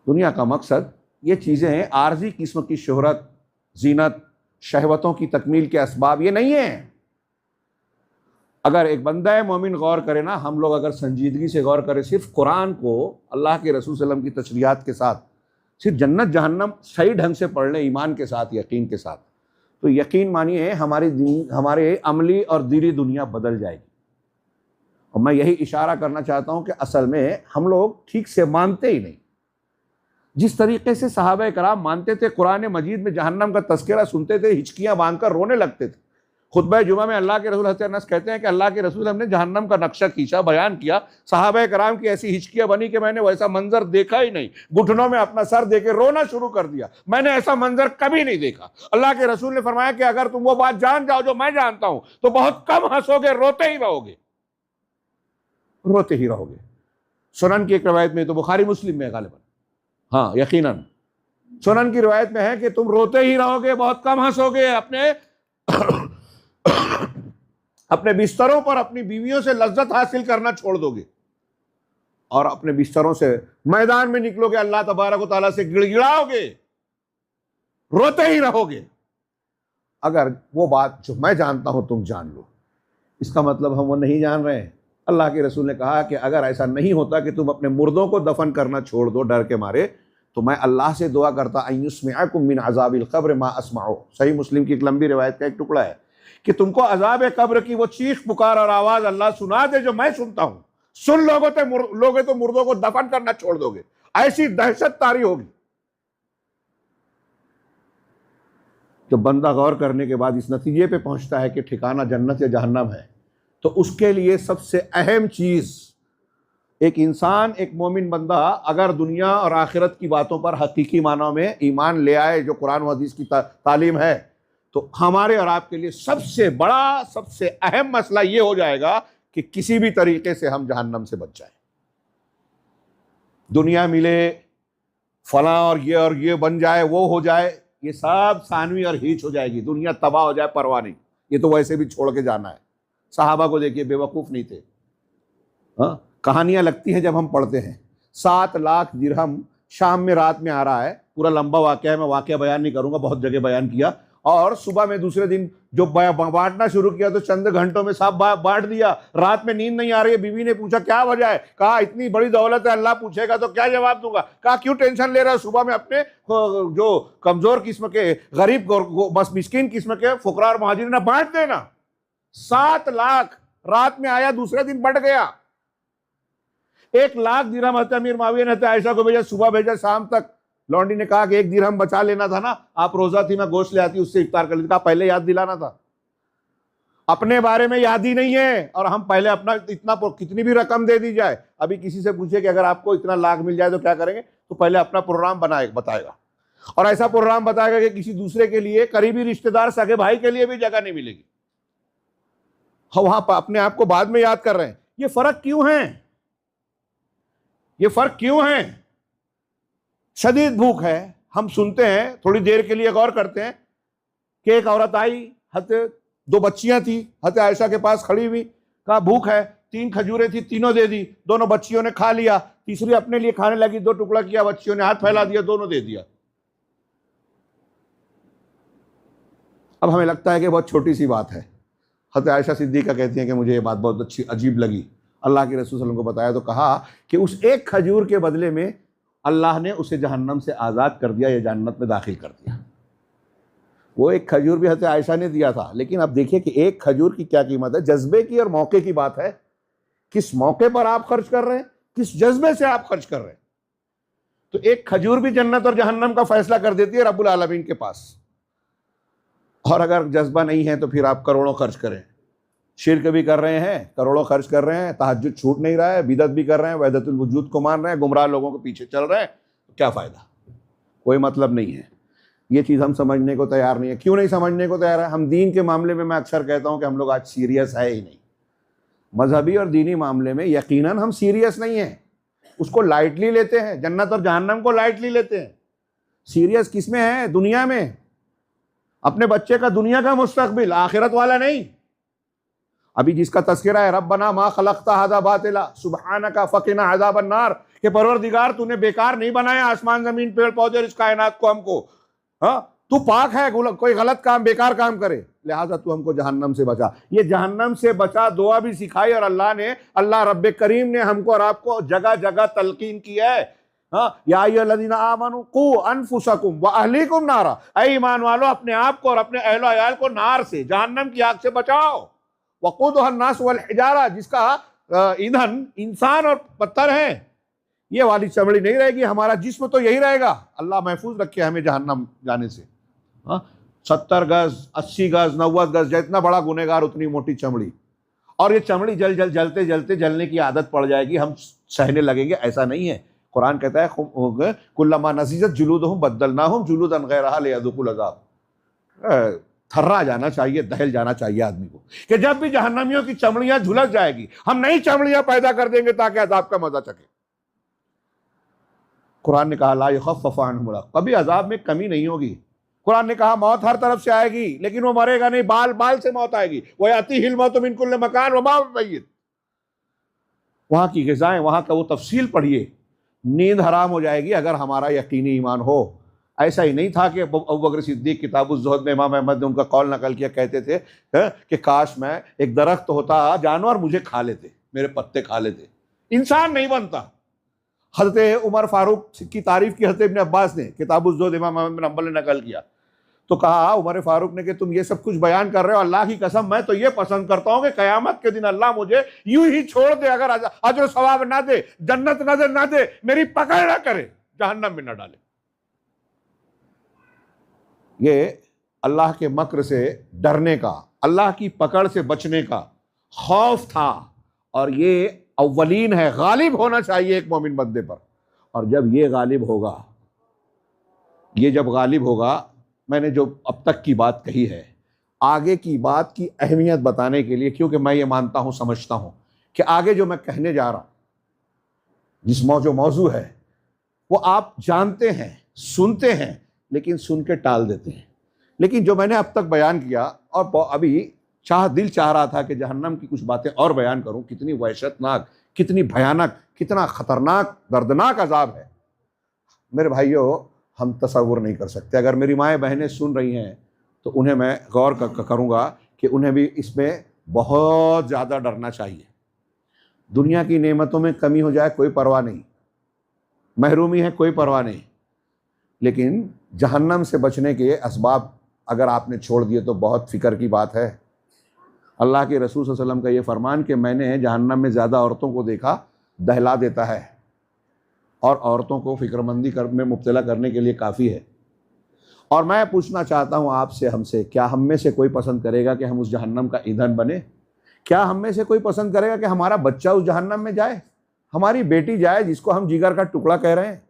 दुनिया का मकसद ये चीज़ें हैं, आर्जी किस्म की शोहरत, जीनत, शहवतों की तकमील के असबाब ये नहीं है। अगर एक बंदा मोमिन गौर करे ना, हम लोग अगर संजीदगी से गौर करें सिर्फ कुरान को अल्लाह के रसूल सल्लल्लाहु अलैहि वसल्लम की तशरीहात के साथ, सिर्फ जन्नत जहन्नम सही ढंग से पढ़ लें, ईमान के साथ, यकीन के साथ, तो यकीन मानिए हमारे अमली और दीनी दुनिया बदल जाएगी। और मैं यही इशारा करना चाहता हूँ कि असल में हम लोग ठीक से मानते ही नहीं। जिस तरीके से सहाबा कराम मानते थे, कुरान मजीद में जहन्नम का तस्करा सुनते थे, हिचकियाँ बांधकर रोने लगते थे। खुतबा जुमा में अल्लाह के रसूल हज़रत अनस कहते हैं कि अल्लाह के रसूल हमने जहन्नम का नक्शा खींचा, बयान किया, सहाबा कराम की ऐसी हिचकियाँ बनी कि मैंने वैसा मंजर देखा ही नहीं, घुटनों में अपना सर देके रोना शुरू कर दिया, मैंने ऐसा मंजर कभी नहीं देखा। अल्लाह के रसूल ने फरमाया कि अगर तुम वो बात जान जाओ जो मैं जानता हूं, तो बहुत कम हंसोगे, रोते ही रहोगे, रोते ही रहोगे। सुनन की एक रवायत में, तो बुखारी मुस्लिम में गालिबन, हाँ यकीनन सुनन की रवायत में है कि तुम रोते ही रहोगे, बहुत कम हंसोगे, अपने बिस्तरों पर अपनी बीवियों से लज्जत हासिल करना छोड़ दोगे, और अपने बिस्तरों से मैदान में निकलोगे, अल्लाह तबारक व तआला से गिड़गिड़ाओगे, रोते ही रहोगे। अगर वो बात जो मैं जानता हूं तुम जान लो, इसका मतलब हम वो नहीं जान रहे हैं। अल्लाह के रसूल ने कहा कि अगर ऐसा नहीं होता कि तुम अपने मुर्दों को दफन करना छोड़ दो डर के मारे, तो मैं अल्लाह से दुआ करता अय्युस्मिअकुम मिन अज़ाबिल क़ब्र मा अस्माउ। सही मुस्लिम की एक लंबी रिवायत का एक टुकड़ा है कि तुमको अज़ाब कब्र की वो चीख पुकार और आवाज अल्लाह सुना दे जो मैं सुनता हूं। सुन लोगे तो मुर्दों को दफन करना छोड़ दोगे, ऐसी दहशत तारी होगी। जब बंदा गौर करने के बाद इस नतीजे पे पहुंचता है कि ठिकाना जन्नत या जहन्नम है, तो उसके लिए सबसे अहम चीज, एक इंसान, एक मोमिन बंदा अगर दुनिया और आखिरत की बातों पर हकीकी मानों में ईमान ले आए, जो कुरान और हदीस की तालीम है, तो हमारे और आपके लिए सबसे बड़ा, सबसे अहम मसला ये हो जाएगा कि किसी भी तरीके से हम जहन्नम से बच जाए। दुनिया मिले, फला और ये बन जाए, वो हो जाए, ये सब सानवी और हीच हो जाएगी। दुनिया तबाह हो जाए, परवाह नहीं, ये तो वैसे भी छोड़ के जाना है। सहाबा को देखिए, बेवकूफ़ नहीं थे। हाँ, कहानियाँ लगती हैं जब हम पढ़ते हैं। 7 लाख दिरहम शाम में रात में आ रहा है, पूरा लंबा वाक़या है, मैं वाक़या बयान नहीं करूँगा, बहुत जगह बयान किया। और सुबह में दूसरे दिन जो बांटना शुरू किया तो चंद घंटों में सब बांट दिया। रात में नींद नहीं आ रही है, बीवी ने पूछा क्या वजह है, कहा इतनी बड़ी दौलत है, अल्लाह पूछेगा तो क्या जवाब दूंगा। कहा क्यों टेंशन ले रहा है, सुबह में अपने जो कमजोर किस्म के, गरीब मिस्कीन किस्म के फुकरा और मुहाजिरीन बांट देना। 7 लाख रात में आया, दूसरे दिन बढ़ गया। 1 लाख दिरहम हज़रत अमीर मुआविया ने आयशा को भेजा, सुबह भेजा, शाम तक। लौंडी ने कहा कि 1 दिरहम बचा लेना था ना, आप रोजा थी, मैं गोश्त ले आती, उससे इफ्तार कर लेती। कहा पहले याद दिलाना था। अपने बारे में याद ही नहीं है, और हम पहले अपना इतना कितनी भी रकम दे दी जाए, अभी किसी से पूछे कि अगर आपको इतना लाख मिल जाए तो क्या करेंगे, तो पहले अपना प्रोग्राम बताएगा, और ऐसा प्रोग्राम बताएगा कि किसी दूसरे के लिए, करीबी रिश्तेदार सगे भाई के लिए भी जगह नहीं मिलेगी। हम वहां पर अपने आप को बाद में याद कर रहे हैं। ये फर्क क्यों है? ये फर्क क्यों है? शदीद भूख है, हम सुनते हैं, थोड़ी देर के लिए गौर करते हैं कि एक औरत आई, दो बच्चियां थी, हज़रत आयशा के पास खड़ी हुई, कहा भूख है, 3 खजूरें थी, तीनों दे दी, दोनों बच्चियों ने खा लिया, तीसरी अपने लिए खाने लगी, 2 टुकड़ा किया, बच्चियों ने हाथ फैला दिया, दोनों दे दिया। अब हमें लगता है कि बहुत छोटी सी बात है। हज़रत आयशा सिद्दीक़ा कहती हैं कि मुझे ये बात बहुत अच्छी अजीब लगी। अल्लाह के रसूल सल्लल्लाहु अलैहि वसल्लम को बताया तो कहा कि उस एक खजूर के बदले में अल्लाह ने उसे जहन्नम से आज़ाद कर दिया या जन्नत में दाखिल कर दिया। वो एक खजूर भी हज़रत आयशा ने दिया था, लेकिन अब देखिए कि एक खजूर की क्या कीमत है। जज्बे की और मौके की बात है, किस मौके पर आप खर्च कर रहे हैं, किस जज्बे से आप खर्च कर रहे हैं। तो एक खजूर भी जन्नत और जहन्नम का फैसला कर देती है रब्बुल आलमीन के पास। और अगर जज्बा नहीं है तो फिर आप करोड़ों खर्च करें, शिर्क भी कर रहे हैं, करोड़ों खर्च कर रहे हैं, तहज्जुद छूट नहीं रहा है, बिदअत भी कर रहे हैं, वहदतुल वजूद को मान रहे हैं, गुमराह लोगों के पीछे चल रहे हैं, तो क्या फ़ायदा? कोई मतलब नहीं है। ये चीज़ हम समझने को तैयार नहीं है। क्यों नहीं समझने को तैयार है? हम दीन के मामले में, मैं अक्सर कहता हूँ कि हम लोग आज सीरियस है ही नहीं। मजहबी और दीनी मामले में यकीनन हम सीरियस नहीं हैं, उसको लाइटली लेते हैं, जन्नत और जहन्नम को लाइटली लेते हैं। सीरियस किस में है? दुनिया में, अपने बच्चे का दुनिया का मुस्तकबिल, आखिरत वाला नहीं। अभी जिसका तस्करा है, रब्बना मा खलक़ता हाज़ा बातिला सुब्हानका फ़क़िना अज़ाबन नार, के परवरदिगार तूने बेकार नहीं बनाया आसमान ज़मीन पेड़ पौधे इस कायनात को हमको, हाँ तू पाक है, कोई गलत काम बेकार काम करे, लिहाजा तू हमको जहन्नम से बचा। ये जहन्नम से बचा दुआ भी सिखाई, और अल्लाह रब्बे करीम ने हमको और आपको जगह जगह तलकीन की है। या अय्युहल्लज़ीना आमनू कू अनफुसकुम व अहलीकुम नारा, ऐ ईमान वालों अपने आप को और अपने अहलो अयाल को नार से, जहन्नम की आग से बचाओ। वक़ूदुहा अन्नास वल हिजारा, जिसका ईंधन इंसान और पत्थर है। ये वाली चमड़ी नहीं रहेगी, हमारा जिस्म तो यही रहेगा। अल्लाह महफूज रखे हमें जहन्नम जाने से। 70 गज 80 गज 90 गज, जितना बड़ा गुनहगार उतनी मोटी चमड़ी, और ये चमड़ी जलते जलते जलने की आदत पड़ जाएगी, हम सहने लगेंगे। ऐसा नहीं है। कुरान कहता है कुल्लमा नज़ीजत जुलूदहुम बद्दलनाहुम जुलूदन गैरहा लियज़ूकुल अज़ाब। थर्रा जाना चाहिए, दहल जाना चाहिए आदमी को, कि जब भी जहन्नमियों की चमड़ियां झुलस जाएगी, हम नई चमड़ियां पैदा कर देंगे ताकि अजाब का मजा चखे। कुरान ने कहा ला युख़फ़फ़ अन्हुम, कभी अजाब में कमी नहीं होगी। कुरान ने कहा मौत हर तरफ से आएगी, लेकिन वो मरेगा नहीं, बाल बाल से मौत आएगी। व यातिहिल मौतु मिन कुल्लि मकान व मा हुवा मय्यित। वहां की ग़िज़ाएं, वहां का वो तफसील पढ़िए। नींद हराम हो जाएगी अगर हमारा यकीनी ईमान हो। ऐसा ही नहीं था कि अबू बकर सिद्दीक किताबुज़्ज़ुहद में इमाम अहमद ने उनका कौल नकल किया, कहते थे कि काश मैं एक दरख्त होता, जानवर मुझे खा लेते, मेरे पत्ते खा लेते, इंसान नहीं बनता। हज़रत उमर फारूक की तारीफ की हज़रत इब्न अब्बास ने, किताबुज़्ज़ुहद इमाम अहमद बिन हंबल ने नकल किया, तो कहा उमर फारूक ने कि तुम ये सब कुछ बयान कर रहे हो, अल्लाह की कसम मैं तो ये पसंद करता हूँ कि क़यामत के दिन अल्लाह मुझे यूं ही छोड़ दे, अगर अजर सवाब ना दे, जन्नत नजर ना दे, मेरी पकड़ ना करे, जहन्नम में ना डाले। ये अल्लाह के मक्र से डरने का, अल्लाह की पकड़ से बचने का खौफ था, और ये अव्वलीन है, गालिब होना चाहिए एक मोमिन बंदे पर। और जब ये गालिब होगा, ये जब गालिब होगा, मैंने जो अब तक की बात कही है, आगे की बात की अहमियत बताने के लिए, क्योंकि मैं ये मानता हूँ, समझता हूँ कि आगे जो मैं कहने जा रहा हूँ, जिस जो मौजू है, वो आप जानते हैं, सुनते हैं, लेकिन सुन के टाल देते हैं। लेकिन जो मैंने अब तक बयान किया, और अभी दिल चाह रहा था कि जहन्नम की कुछ बातें और बयान करूं, कितनी वहशतनाक, कितनी भयानक, कितना खतरनाक, दर्दनाक अजाब है मेरे भाइयों, हम तसव्वुर नहीं कर सकते। अगर मेरी माएँ बहनें सुन रही हैं तो उन्हें मैं गौर करूँगा कि उन्हें भी इसमें बहुत ज़्यादा डरना चाहिए। दुनिया की नेमतों में कमी हो जाए कोई परवाह नहीं, महरूमी है कोई परवाह नहीं, लेकिन जहन्नम से बचने के असबाब अगर आपने छोड़ दिए तो बहुत फ़िक्र की बात है। अल्लाह के रसूल सल्लल्लाहु अलैहि वसल्लम का ये फरमान कि मैंने जहन्नम में ज़्यादा औरतों को देखा, दहला देता है, और औरतों को फ़िक्रमंदी में मुब्तला करने के लिए काफ़ी है। और मैं पूछना चाहता हूं आपसे, हमसे, क्या हम में से कोई पसंद करेगा कि हम उस जहन्नम का ईंधन बने? क्या हम में से कोई पसंद करेगा कि हमारा बच्चा उस जहन्नम में जाए, हमारी बेटी जाए जिसको हम जिगर का टुकड़ा कह रहे हैं?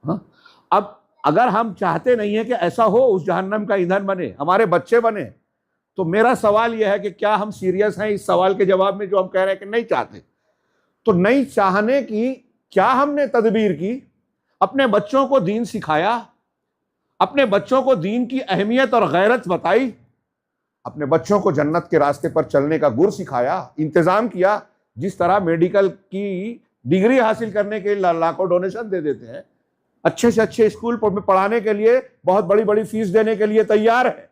हाँ? अब अगर हम चाहते नहीं है कि ऐसा हो, उस जहन्नम का ईंधन बने, हमारे बच्चे बने, तो मेरा सवाल यह है कि क्या हम सीरियस हैं इस सवाल के जवाब में जो हम कह रहे हैं कि नहीं चाहते? तो नहीं चाहने की क्या हमने तदबीर की? अपने बच्चों को दीन सिखाया, अपने बच्चों को दीन की अहमियत और गैरत बताई, अपने बच्चों को जन्नत के रास्ते पर चलने का गुर सिखाया, इंतजाम किया। जिस तरह मेडिकल की डिग्री हासिल करने के लिए लाखों डोनेशन दे देते हैं, अच्छे से अच्छे स्कूल में पढ़ाने के लिए बहुत बड़ी बड़ी फीस देने के लिए तैयार है।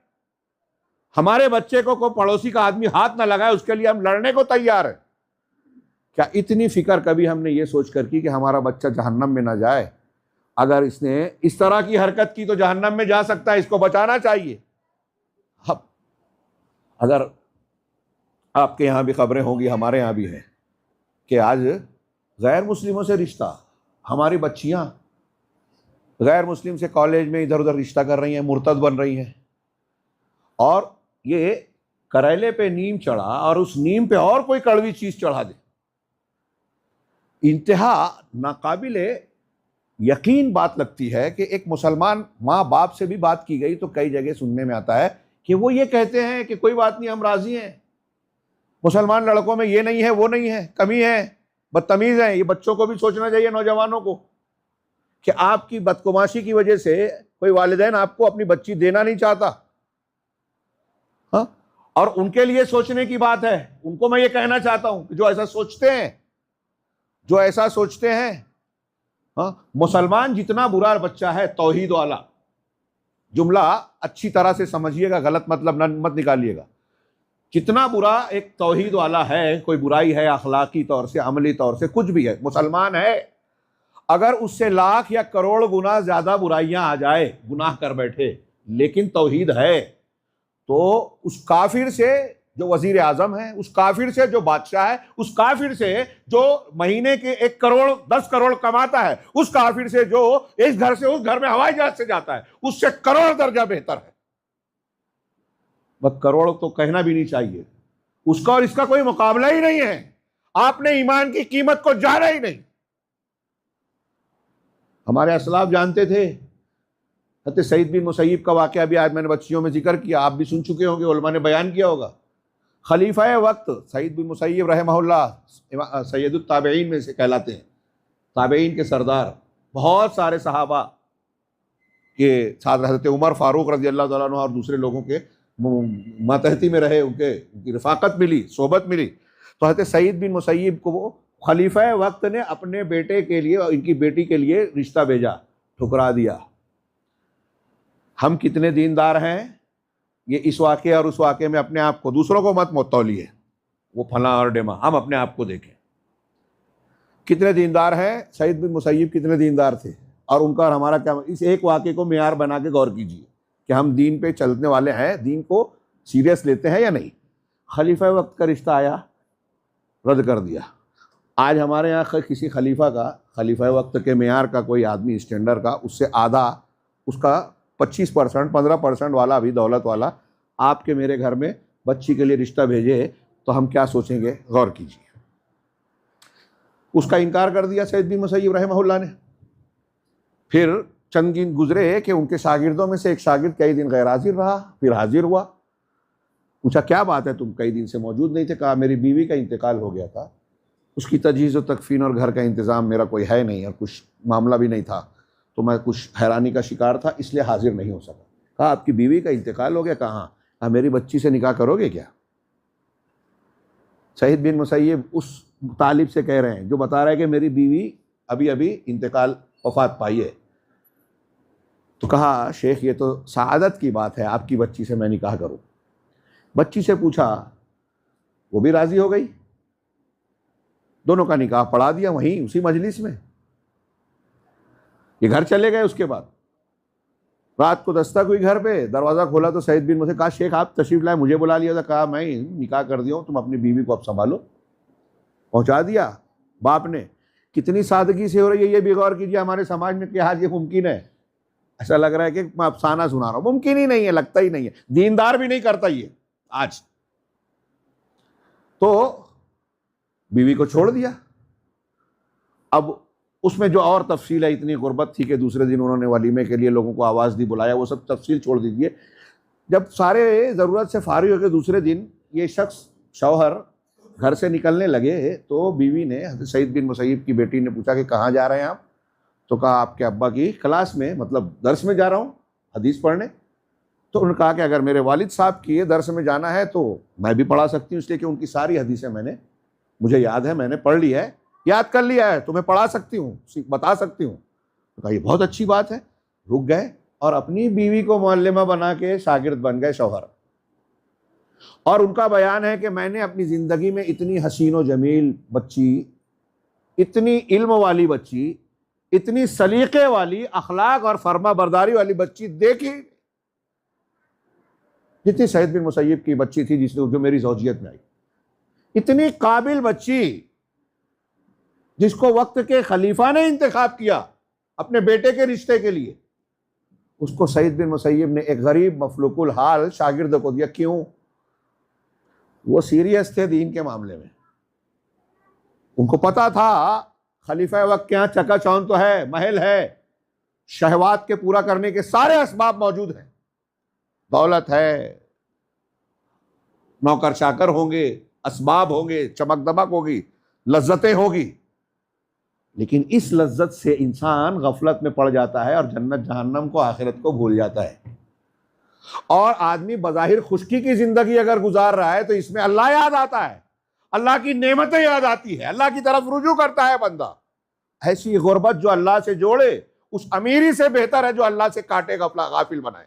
हमारे बच्चे को कोई पड़ोसी का आदमी हाथ ना लगाए, उसके लिए हम लड़ने को तैयार है। क्या इतनी फिक्र कभी हमने ये सोचकर की कि हमारा बच्चा जहन्नम में ना जाए? अगर इसने इस तरह की हरकत की तो जहन्नम में जा सकता है, इसको बचाना चाहिए। अब अगर आपके यहां भी खबरें होंगी, हमारे यहां भी है कि आज गैर मुस्लिमों से रिश्ता, हमारी बच्चियां गैर मुस्लिम से कॉलेज में इधर उधर रिश्ता कर रही हैं, मुर्तद बन रही हैं, और ये करेले पे नीम चढ़ा और उस नीम पे और कोई कड़वी चीज चढ़ा दे। इंतहा नाकाबिले यकीन बात लगती है कि एक मुसलमान माँ बाप से भी बात की गई तो कई जगह सुनने में आता है कि वो ये कहते हैं कि कोई बात नहीं, हम राजी हैं, मुसलमान लड़कों में ये नहीं है, वो नहीं है, कमी है, बदतमीज है। ये बच्चों को भी सोचना चाहिए, नौजवानों को, कि आपकी बदकुमाशी की वजह से कोई वालिदैन आपको अपनी बच्ची देना नहीं चाहता। हाँ? और उनके लिए सोचने की बात है। उनको मैं ये कहना चाहता हूं कि जो ऐसा सोचते हैं, जो ऐसा सोचते हैं, हाँ, मुसलमान जितना बुरा बच्चा है, तौहीद वाला, जुमला अच्छी तरह से समझिएगा, गलत मतलब मत निकालिएगा। कितना बुरा एक तौहीद वाला है, कोई बुराई है अखलाकी तौर से, अमली तौर से, कुछ भी है, मुसलमान है, अगर उससे लाख या करोड़ गुना ज्यादा बुराइयां आ जाए, गुनाह कर बैठे, लेकिन तौहीद है, तो उस काफिर से जो वजीर आजम है, उस काफिर से जो बादशाह है, उस काफिर से जो महीने के 1 करोड़ 10 करोड़ कमाता है, उस काफिर से जो इस घर से उस घर में हवाई जहाज से जाता है, उससे करोड़ दर्जा बेहतर है। बस करोड़ तो कहना भी नहीं चाहिए, उसका और इसका कोई मुकाबला ही नहीं है। आपने ईमान की कीमत को जाना ही नहीं। हमारे असलाफ जानते थे। हज़रत सईद बिन मुसय्यब का वाक़या भी आज मैंने बच्चियों में जिक्र किया, आप भी सुन चुके होंगे, उलमा ने बयान किया होगा। खलीफा वक्त सईद बिन मुसय्यब रहमहुल्लाह सैयदुत ताबईन में से कहलाते हैं, ताबईन के सरदार। बहुत सारे सहाबा के साथ हज़रत उमर फारूक रज़ी अल्लाह तआला अन्हु और दूसरे लोगों के मातहती में रहे, उनकी रफ़ाकत मिली, सोबत मिली। तो हज़रत सईद बिन मुसय्यब को वो खलीफा वक्त ने अपने बेटे के लिए और इनकी बेटी के लिए रिश्ता भेजा, ठुकरा दिया। हम कितने दीनदार हैं, ये इस वाक़े और उस वाक़े में अपने आप को, दूसरों को मत तौलिए, वो फला और डेमा, हम अपने आप को देखें कितने दीनदार हैं। सईद बिन मुसय्यब कितने दीनदार थे, और उनका और हमारा क्या, इस एक वाक़े को मेयार बना के गौर कीजिए कि हम दीन पे चलने वाले हैं, दीन को सीरियस लेते हैं या नहीं। खलीफा वक्त का रिश्ता आया, रद्द कर दिया। आज हमारे यहाँ किसी खलीफा का, खलीफा वक्त के मेयार का कोई आदमी, स्टैंडर्ड का, उससे आधा, उसका 25% 15% वाला भी दौलत वाला आपके मेरे घर में बच्ची के लिए रिश्ता भेजे तो हम क्या सोचेंगे, गौर कीजिए। उसका इनकार कर दिया सईद बिन मुसय्यब रहमहुल्लाह ने। फिर चंद दिन गुजरे कि उनके शागिर्दों में से एक शागिर्द कई दिन गैर हाजिर रहा, फिर हाजिर हुआ। पूछा क्या बात है, तुम कई दिन से मौजूद नहीं थे? कहा मेरी बीवी का इंतकाल हो गया था, उसकी तजहीज़ व तकफीन और घर का इंतज़ाम मेरा कोई है नहीं, और कुछ मामला भी नहीं था, तो मैं कुछ हैरानी का शिकार था, इसलिए हाजिर नहीं हो सका। कहा आपकी बीवी का इंतकाल हो गया? कहा मेरी बच्ची से निकाह करोगे क्या? सईद बिन मुसय्यब उस तालिब से कह रहे हैं जो बता रहा है कि मेरी बीवी अभी अभी इंतकाल, वफात पाई है। तो कहा शेख ये तो सआदत की बात है, आपकी बच्ची से मैं निकाह करूं। बच्ची से पूछा, वो भी राजी हो गई, दोनों का निकाह पढ़ा दिया वहीं उसी मजलिस में। ये घर चले गए। उसके बाद रात को दस्तक हुई घर पे, दरवाज़ा खोला तो सईद बिन मुसय्यब, कहा शेख आप तशरीफ लाए, मुझे बुला लिया था। कहा मैं निकाह कर दिया हूँ, तुम अपनी बीवी को अब संभालो। पहुँचा दिया बाप ने। कितनी सादगी से हो रही है ये भी गौर कीजिए हमारे समाज में, कि आज ये मुमकिन है। ऐसा लग रहा है कि मैं अफसाना सुना रहा हूं, मुमकिन ही नहीं है, लगता ही नहीं है, दीनदार भी नहीं करता ये आज। तो बीवी को छोड़ दिया। अब उसमें जो और तफसील है, इतनी गुर्बत थी कि दूसरे दिन उन्होंने वलीमे के लिए लोगों को आवाज़ दी, बुलाया, वो सब तफसील छोड़ दीजिए। जब सारे ज़रूरत से फारिग होकर दूसरे दिन ये शख्स शौहर घर से निकलने लगे तो बीवी ने, हज़रत सईद बिन मुसैयब की बेटी ने पूछा कि कहाँ जा रहे हैं आप? तो कहा आपके अब्बा की क्लास में, मतलब दर्स में जा रहा हूँ, हदीस पढ़ने। तो उन्होंने कहा कि अगर मेरे वालिद साहब की दर्स में जाना है तो मैं भी पढ़ा सकती हूँ, इसलिए कि उनकी सारी हदीसें मुझे याद है, मैंने पढ़ ली है, याद कर लिया है, तुम्हें पढ़ा सकती हूँ, बता सकती हूँ। तो कहा ये बहुत अच्छी बात है। रुक गए और अपनी बीवी को मुअल्लिमा बना के शागिर्द बन गए शौहर। और उनका बयान है कि मैंने अपनी ज़िंदगी में इतनी हसीन व जमील बच्ची, इतनी इल्म वाली बच्ची, इतनी सलीके वाली, अखलाक और फरमा बरदारी वाली बच्ची देखी जितनी सईद बिन मुसैयब की बच्ची थी, जो मेरी ज़ौजियत में आई। इतनी काबिल बच्ची जिसको वक्त के खलीफा ने इंतखाब किया अपने बेटे के रिश्ते के लिए, उसको सईद बिन मुसैयब ने एक गरीब मफलूकुल हाल शागिर्द को दिया। क्यों? वो सीरियस थे दीन के मामले में। उनको पता था खलीफा वक्त के यहाँ चकाचौंध तो है, महल है, शहवात के पूरा करने के सारे असबाब मौजूद हैं, दौलत है, नौकर चाकर होंगे, असबाब होंगे, चमक दमक होगी, लज्जतें होगी, लेकिन इस लज्जत से इंसान गफलत में पड़ जाता है और जन्नत जहन्नम को, आखिरत को भूल जाता है। और आदमी बज़ाहिर खुशकी की जिंदगी अगर गुजार रहा है तो इसमें अल्लाह याद आता है, अल्लाह की नेमतें याद आती है, अल्लाह की तरफ रुजू करता है बंदा। ऐसी गुर्बत जो अल्लाह से जोड़े उस अमीरी से बेहतर है जो अल्लाह से काटे गाफिल बनाए।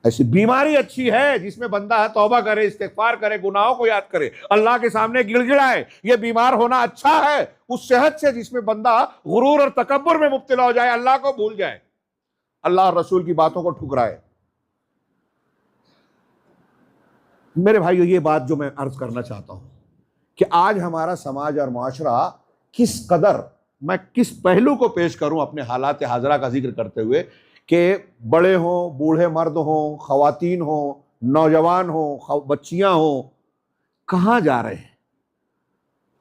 ऐसी बीमारी अच्छी है जिसमें बंदा तौबा करे, इस्तिग़फ़ार करे, गुनाहों को याद करे, अल्लाह के सामने गिड़गिड़ाए। ये बीमार होना अच्छा है उस सेहत से जिसमें बंदा गुरूर और तकब्बुर में मुब्तला हो जाए, अल्लाह को भूल जाए, अल्लाह और रसूल की बातों को ठुकराए। मेरे भाइयों, ये बात जो मैं अर्ज करना चाहता हूं कि आज हमारा समाज और माशरा किस कदर, मैं किस पहलू को पेश करूं अपने हालात हाजरा का जिक्र करते हुए, कि बड़े हों, बूढ़े मर्द हों, ख़वातीन हों, नौजवान हों, बच्चियां हों, कहाँ जा रहे हैं,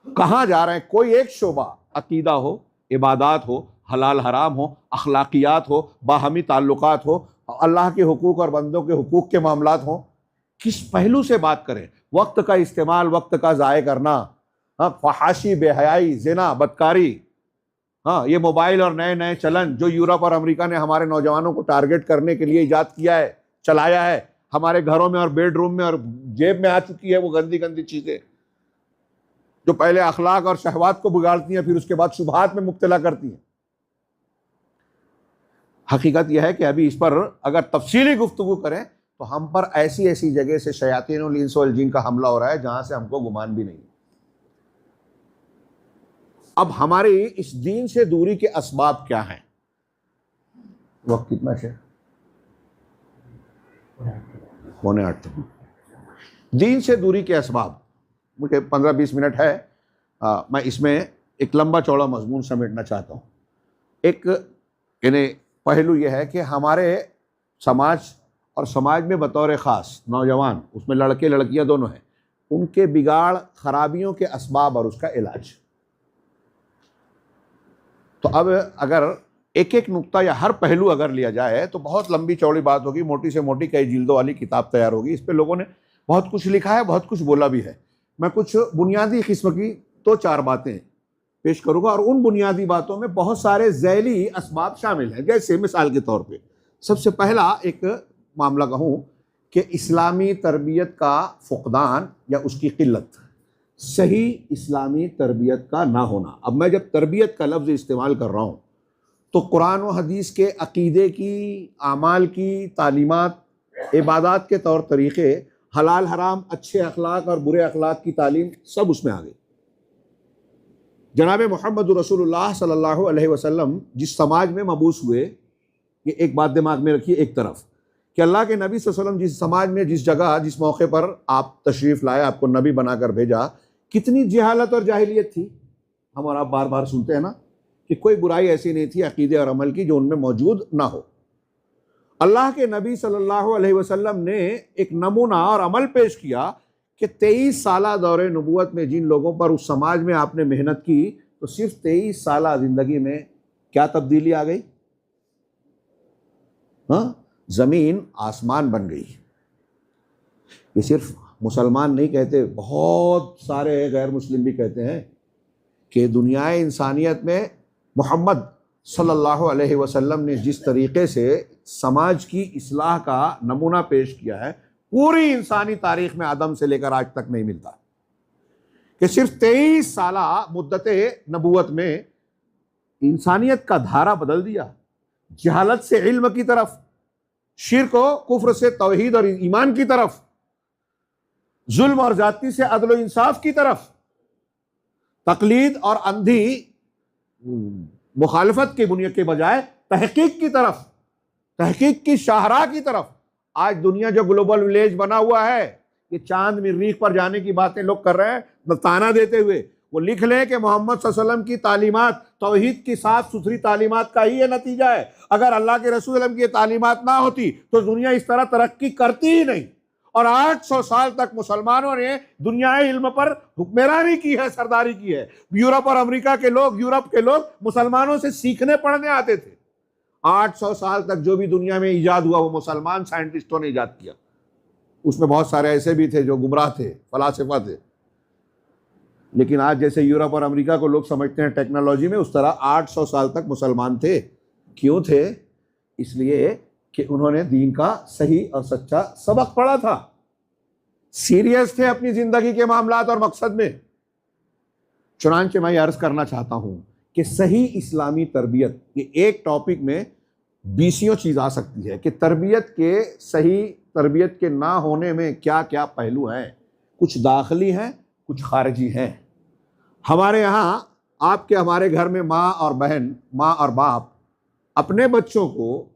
कहाँ जा रहे हैं? कोई एक शोबा, अकीदा हो, इबादात हो, हलाल हराम हो, अखलाकियात हो, बाहमी ताल्लुकात हो, अल्लाह के हुकूक और बंदों के हुकूक के मामलात हो, किस पहलू से बात करें? वक्त का इस्तेमाल, वक्त का ज़ाय करना, फहाशी, बेहयाई, ज़िना, बदकारी, हाँ, ये मोबाइल और नए नए चलन जो यूरोप और अमेरिका ने हमारे नौजवानों को टारगेट करने के लिए इजाद किया है, चलाया है, हमारे घरों में और बेडरूम में और जेब में आ चुकी है वो गंदी गंदी चीज़ें जो पहले अखलाक और शहवात को बिगाड़ती हैं, फिर उसके बाद शुबहात में मुब्तला करती हैं। हकीकत यह है कि अभी इस पर अगर तफसीली गुफ्तगू करें तो हम पर ऐसी ऐसी जगह से शयातीनुल इंस वल जिन का हमला हो रहा है जहां से हमको गुमान भी नहीं। अब हमारी इस दीन से दूरी के असबाब क्या हैं? वक्त कितना है? 7:45। दीन से दूरी के असबाब, मुझे 15-20 मिनट है, मैं इसमें एक लंबा चौड़ा मजमून समेटना चाहता हूँ। एक यानी पहलू यह है कि हमारे समाज और समाज में बतौर ख़ास नौजवान, उसमें लड़के लड़कियां दोनों हैं, उनके बिगाड़, खराबियों के असबाब और उसका इलाज। तो अब अगर एक एक नुक्ता या हर पहलू अगर लिया जाए तो बहुत लंबी चौड़ी बात होगी, मोटी से मोटी कई जिल्दों वाली किताब तैयार होगी। इस पे लोगों ने बहुत कुछ लिखा है, बहुत कुछ बोला भी है। मैं कुछ बुनियादी किस्म की 2-4 बातें पेश करूंगा और उन बुनियादी बातों में बहुत सारे ज़ैली असबाब शामिल हैं। जैसे मिसाल के तौर पे सबसे पहला एक मामला कहूँ कि इस्लामी तरबियत का फ़ुक़दान या उसकी क़िल्लत, सही इस्लामी तरबियत का ना होना। अब मैं जब तरबियत का लफ्ज़ इस्तेमाल कर रहा हूँ तो कुरान व हदीस के अक़ीदे की, आमाल की तालीमात, इबादात के तौर तरीक़े, हलाल हराम, अच्छे अखलाक और बुरे अखलाक की तालीम, सब उसमें आ गई। जनाब मोहम्मद रसूलुल्लाह सल्लल्लाहु अलैहि वसल्लम जिस समाज में मबूस हुए, ये एक बात दिमाग में रखिए एक तरफ, कि अल्लाह के नबी सल्लल्लाहु अलैहि वसल्लम जिस समाज में, जिस जगह, जिस मौके पर आप तशरीफ़ लाए, आपको नबी बनाकर भेजा, कितनी जहालत और जाहिलियत थी। हम और आप बार बार सुनते हैं ना कि कोई बुराई ऐसी नहीं थी अकीदे और अमल की जो उनमें मौजूद ना हो। अल्लाह के नबी सल्लल्लाहु अलैहि वसल्लम ने एक नमूना और अमल पेश किया कि 23 साला दौरे नबूवत में जिन लोगों पर उस समाज में आपने मेहनत की, तो सिर्फ 23 साला जिंदगी में क्या तब्दीली आ गई? हाँ, जमीन आसमान बन गई। ये सिर्फ मुसलमान नहीं कहते, बहुत सारे गैर मुस्लिम भी कहते हैं कि दुनिया इंसानियत में मोहम्मद सल्लल्लाहु अलैहि वसल्लम ने जिस तरीके से समाज की इस्लाह का नमूना पेश किया है, पूरी इंसानी तारीख में आदम से लेकर आज तक नहीं मिलता। कि सिर्फ 23 साला मुद्दते नबूवत में इंसानियत का धारा बदल दिया, जहालत से इल्म की तरफ, शिर्क और कुफ्र से तौहीद और ईमान की तरफ, जुल्म और जाति से अदल और इंसाफ की तरफ, तकलीद और अंधी मुखालफत की बुनियाद के बजाय तहकीक की तरफ, तहकीक की शाहराह की तरफ। आज दुनिया जो ग्लोबल विलेज बना हुआ है, ये चांद मरीख पर जाने की बातें लोग कर रहे हैं ताना देते हुए। वो लिख लें कि मोहम्मद सल्लल्लाहु अलैहि वसल्लम की तालीमात तौहीद की साफ सुथरी तालीमात का ही ये नतीजा है। अगर अल्लाह के रसूल सल्लल्लाहु अलैहि वसल्लम की ये तालीमात ना होती तो दुनिया इस तरह तरक्की करती ही नहीं। और 800 साल तक मुसलमानों ने दुनियाई इल्म पर हुक्मरानी की है, सरदारी की है। यूरोप और अमेरिका के लोग, यूरोप के लोग मुसलमानों से सीखने पढ़ने आते थे। 800 साल तक जो भी दुनिया में इजाद हुआ वो मुसलमान साइंटिस्टों ने इजाद किया। उसमें बहुत सारे ऐसे भी थे जो गुमराह थे, फलासफा थे। लेकिन आज जैसे यूरोप और अमेरिका को लोग समझते हैं टेक्नोलॉजी में, उस तरह 800 साल तक मुसलमान थे। क्यों थे? इसलिए कि उन्होंने दीन का सही और सच्चा सबक पढ़ा था, सीरियस थे अपनी जिंदगी के मामलात और मकसद में। चुनांचे मैं अर्ज करना चाहता हूं कि सही इस्लामी तरबियत, ये एक टॉपिक में 20 चीज आ सकती है कि तरबियत के, सही तरबियत के ना होने में क्या क्या पहलू हैं। कुछ दाखिली हैं, कुछ खारिजी हैं। हमारे यहाँ, आपके हमारे घर में माँ और बहन, माँ और बाप अपने बच्चों को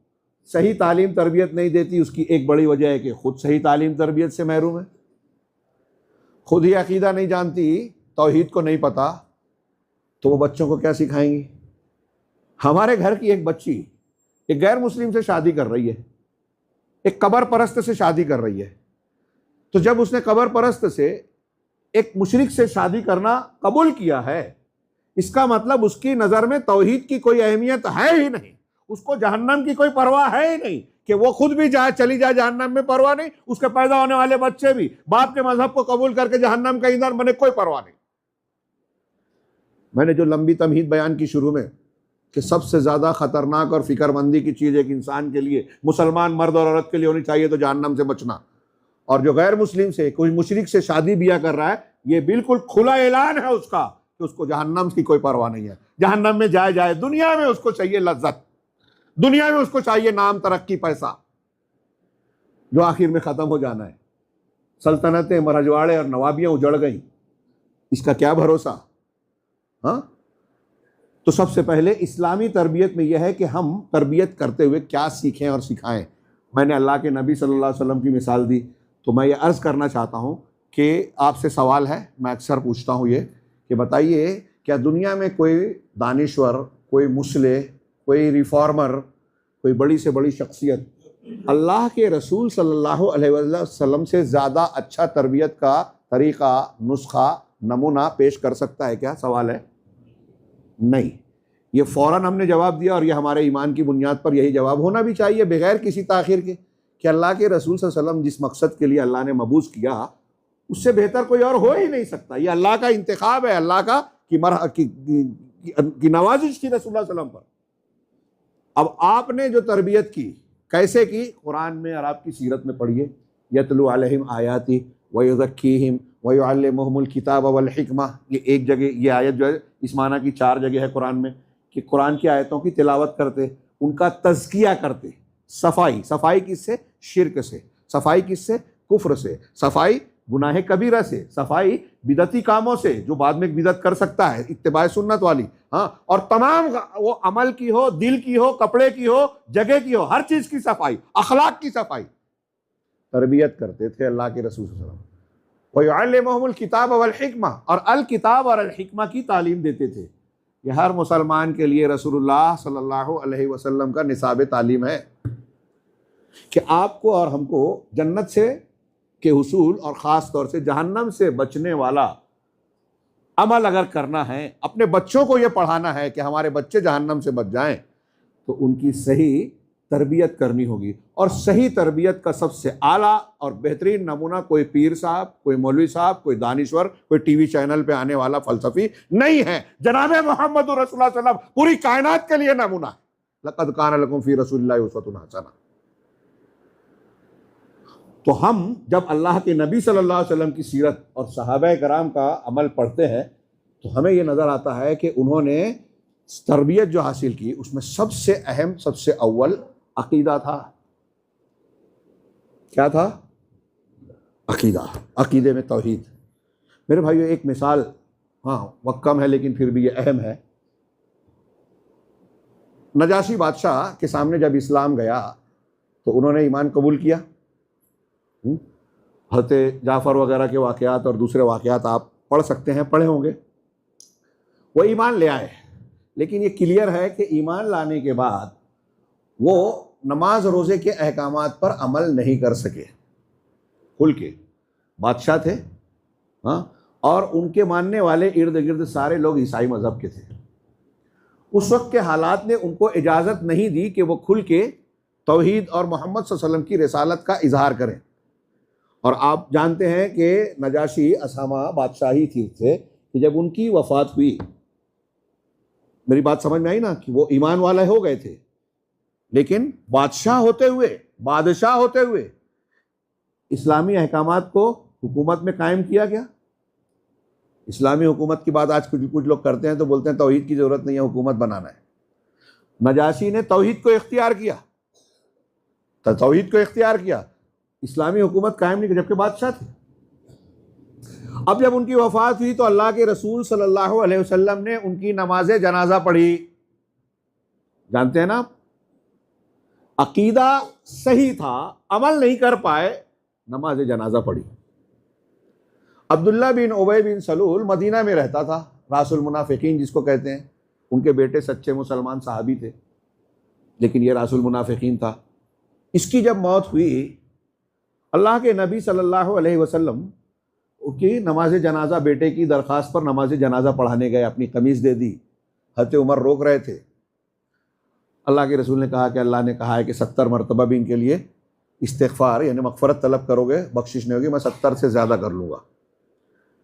सही तालीम तरबियत नहीं देती। उसकी एक बड़ी वजह है कि खुद सही तालीम तरबियत से महरूम है, खुद ही अकीदा नहीं जानती, तौहीद को नहीं पता, तो वो बच्चों को क्या सिखाएंगी? हमारे घर की एक बच्ची एक गैर मुस्लिम से शादी कर रही है, एक कबर परस्त से शादी कर रही है। तो जब उसने कबर परस्त से एक मुशरिक से शादी करना कबूल किया है, इसका मतलब उसकी नज़र में तौहीद की कोई अहमियत है ही नहीं, उसको जहन्नम की कोई परवाह है ही नहीं। कि वो खुद भी जाए, चली जाए जहन्नम में, परवाह नहीं। उसके पैदा होने वाले बच्चे भी बाप के मजहब को कबूल करके जहन्नम का ईंधन बने, कोई परवाह नहीं। मैंने जो लंबी तमहीद बयान की शुरू में कि सबसे ज़्यादा ख़तरनाक और फिक्रमंदी की चीज़ एक इंसान के लिए, मुसलमान मर्द और औरत के लिए होनी चाहिए तो जहन्नम से बचना। और जो गैर मुस्लिम से, कोई मुशरिक से शादी ब्याह कर रहा है, ये बिल्कुल खुला ऐलान है उसका कि उसको जहन्नम की कोई परवाह नहीं है। जहन्नम में जाए, दुनिया में उसको चाहिए लज्जत, दुनिया में उसको चाहिए नाम, तरक्की, पैसा, जो आखिर में ख़त्म हो जाना है। सल्तनतें, रजवाड़े और नवाबियाँ उजड़ गई, इसका क्या भरोसा? हाँ, तो सबसे पहले इस्लामी तरबियत में यह है कि हम तरबियत करते हुए क्या सीखें और सिखाएं। मैंने अल्लाह के नबी सल्लल्लाहु अलैहि वसल्लम की मिसाल दी, तो मैं ये अर्ज़ करना चाहता हूँ कि आपसे सवाल है, मैं अक्सर पूछता हूँ ये, कि बताइए क्या दुनिया में कोई दानिश्वर, कोई मुस्लिह, कोई रिफॉर्मर, कोई बड़ी से बड़ी शख्सियत अल्लाह के रसूल सल्लल्लाहु अलैहि वसल्लम से ज़्यादा अच्छा तरबियत का तरीक़ा, नुस्खा, नमूना पेश कर सकता है क्या? सवाल है, नहीं। ये फ़ौरन हमने जवाब दिया और ये हमारे ईमान की बुनियाद पर यही जवाब होना भी चाहिए, बगैर किसी ताख़ीर के, कि अल्लाह के रसूल सल्लल्लाहु अलैहि वसल्लम जिस मकसद के लिए अल्लाह ने मबूस किया, उससे बेहतर कोई और हो ही नहीं सकता। ये अल्लाह का इंतखाब है, अल्लाह का की नवाजिश थी रसूलुल्लाह सल्लल्लाहु अलैहि वसल्लम पर। अब आपने जो तरबियत की, कैसे की? कुरान में और आपकी सीरत में पढ़िए, यतलू अलैहिम आयाती व युज़क्कीहिम व युअल्लिमुहुमुल किताब वल हिकमा। ये एक जगह, ये आयत जो है इस माना की 4 जगह है कुरान में, कि कुरान की आयतों की तिलावत करते, उनका तज़किया करते। सफाई, सफाई किससे? शिर्क से। सफाई किससे? कुफ्र से। सफाई गुनाह कबीरा से। सफाई बिदती कामों से, जो बाद में बिदत कर सकता है, इत्तिबा सुन्नत वाली। हाँ, और तमाम वो अमल की हो, दिल की हो, कपड़े की हो, जगह की हो, हर चीज की सफाई, अखलाक की सफाई तरबियत करते थे अल्लाह के रसूल सल्लल्लाहु अलैहि वसल्लम। वयुअल्लिमुहुमुल किताब वल हिकमा, और अल किताब और अल हिकमा की तालीम देते थे। ये हर मुसलमान के लिए रसूलुल्लाह सल्लल्लाहु अलैहि वसल्लम का निसाब तालीम है कि आपको और हमको जन्नत से के हुसूल और ख़ास तौर से जहन्नम से बचने वाला अमल अगर करना है, अपने बच्चों को ये पढ़ाना है कि हमारे बच्चे जहन्नम से बच जाएं, तो उनकी सही तरबियत करनी होगी। और सही तरबियत का सबसे आला और बेहतरीन नमूना कोई पीर साहब, कोई मौलवी साहब, कोई दानिश्वर, कोई टीवी चैनल पे आने वाला फलसफी नहीं है। जनाब मोहम्मद रसूलुल्लाह सल्लल्लाहु अलैहि वसल्लम पूरी कायनात के लिए नमूना है। लक़द कान लकुम फ़ी रसूलिल्लाहि उस्वतुन हसना। तो हम जब अल्लाह के नबी सल्लल्लाहु अलैहि वसल्लम की सीरत और सहाबा कराम का अमल पढ़ते हैं तो हमें ये नज़र आता है कि उन्होंने तरबियत जो हासिल की उसमें सबसे अहम, सबसे अव्वल अकीदा था। क्या था? अकीदा, अकीदे में तौहीद। मेरे भाइयों, एक मिसाल, हाँ वक्त कम है लेकिन फिर भी ये अहम है। नजाशी बादशाह के सामने जब इस्लाम गया तो उन्होंने ईमान कबूल किया। हज़रत जाफ़र वगैरह के वाक़यात और दूसरे वाक़यात आप पढ़ सकते हैं, पढ़े होंगे। वो ईमान ले आए, लेकिन ये क्लियर है कि ईमान लाने के बाद वो नमाज रोज़े के अहकामात पर अमल नहीं कर सके। खुल के बादशाह थे, हाँ, और उनके मानने वाले इर्द गिर्द सारे लोग ईसाई मज़हब के थे। उस वक्त के हालात ने उनको इजाज़त नहीं दी कि वो खुल के तौहीद और मोहम्मद सल्लल्लाहु अलैहि वसल्लम की रिसालत का इजहार करें। और आप जानते हैं कि नजाशी असामा बादशाही थे कि जब उनकी वफ़ात हुई, मेरी बात समझ में आई ना, कि वो ईमान वाले हो गए थे, लेकिन बादशाह होते हुए इस्लामी अहकामात को हुकूमत में कायम किया गया। इस्लामी हुकूमत की बात आज कुछ लोग करते हैं तो बोलते हैं तौहीद की ज़रूरत नहीं है, हुकूमत बनाना है। नजाशी ने तौहीद को इख्तियार किया, इस्लामी हुकूमत कायम नहीं की, जबकि बादशाह थे। अब जब उनकी वफ़ात हुई तो अल्लाह के रसूल सल्लल्लाहु अलैहि वसल्लम ने उनकी नमाज जनाजा पढ़ी। जानते हैं ना, अकीदा सही था, अमल नहीं कर पाए, नमाज जनाजा पढ़ी। अब्दुल्ला बिन उबय बिन सलूल मदीना में रहता था, रासुल मुनाफिकीन जिसको कहते हैं। उनके बेटे सच्चे मुसलमान सहाबी थे, लेकिन ये रासुल मुनाफिकीन था। इसकी जब मौत हुई, अल्लाह के नबी सल्लल्लाहु अलैहि वसल्लम की नमाज जनाजा, बेटे की दरख्वास्त पर नमाज जनाजा पढ़ाने गए, अपनी कमीज़ दे दी। हज़रत उमर रोक रहे थे। अल्लाह के रसूल ने कहा कि अल्लाह ने कहा है कि 70 मरतबा भी इनके लिए इस्तिग़फ़ार यानी मग़फ़रत तलब करोगे, बख्शिश नहीं होगी, मैं 70 से ज़्यादा कर लूँगा।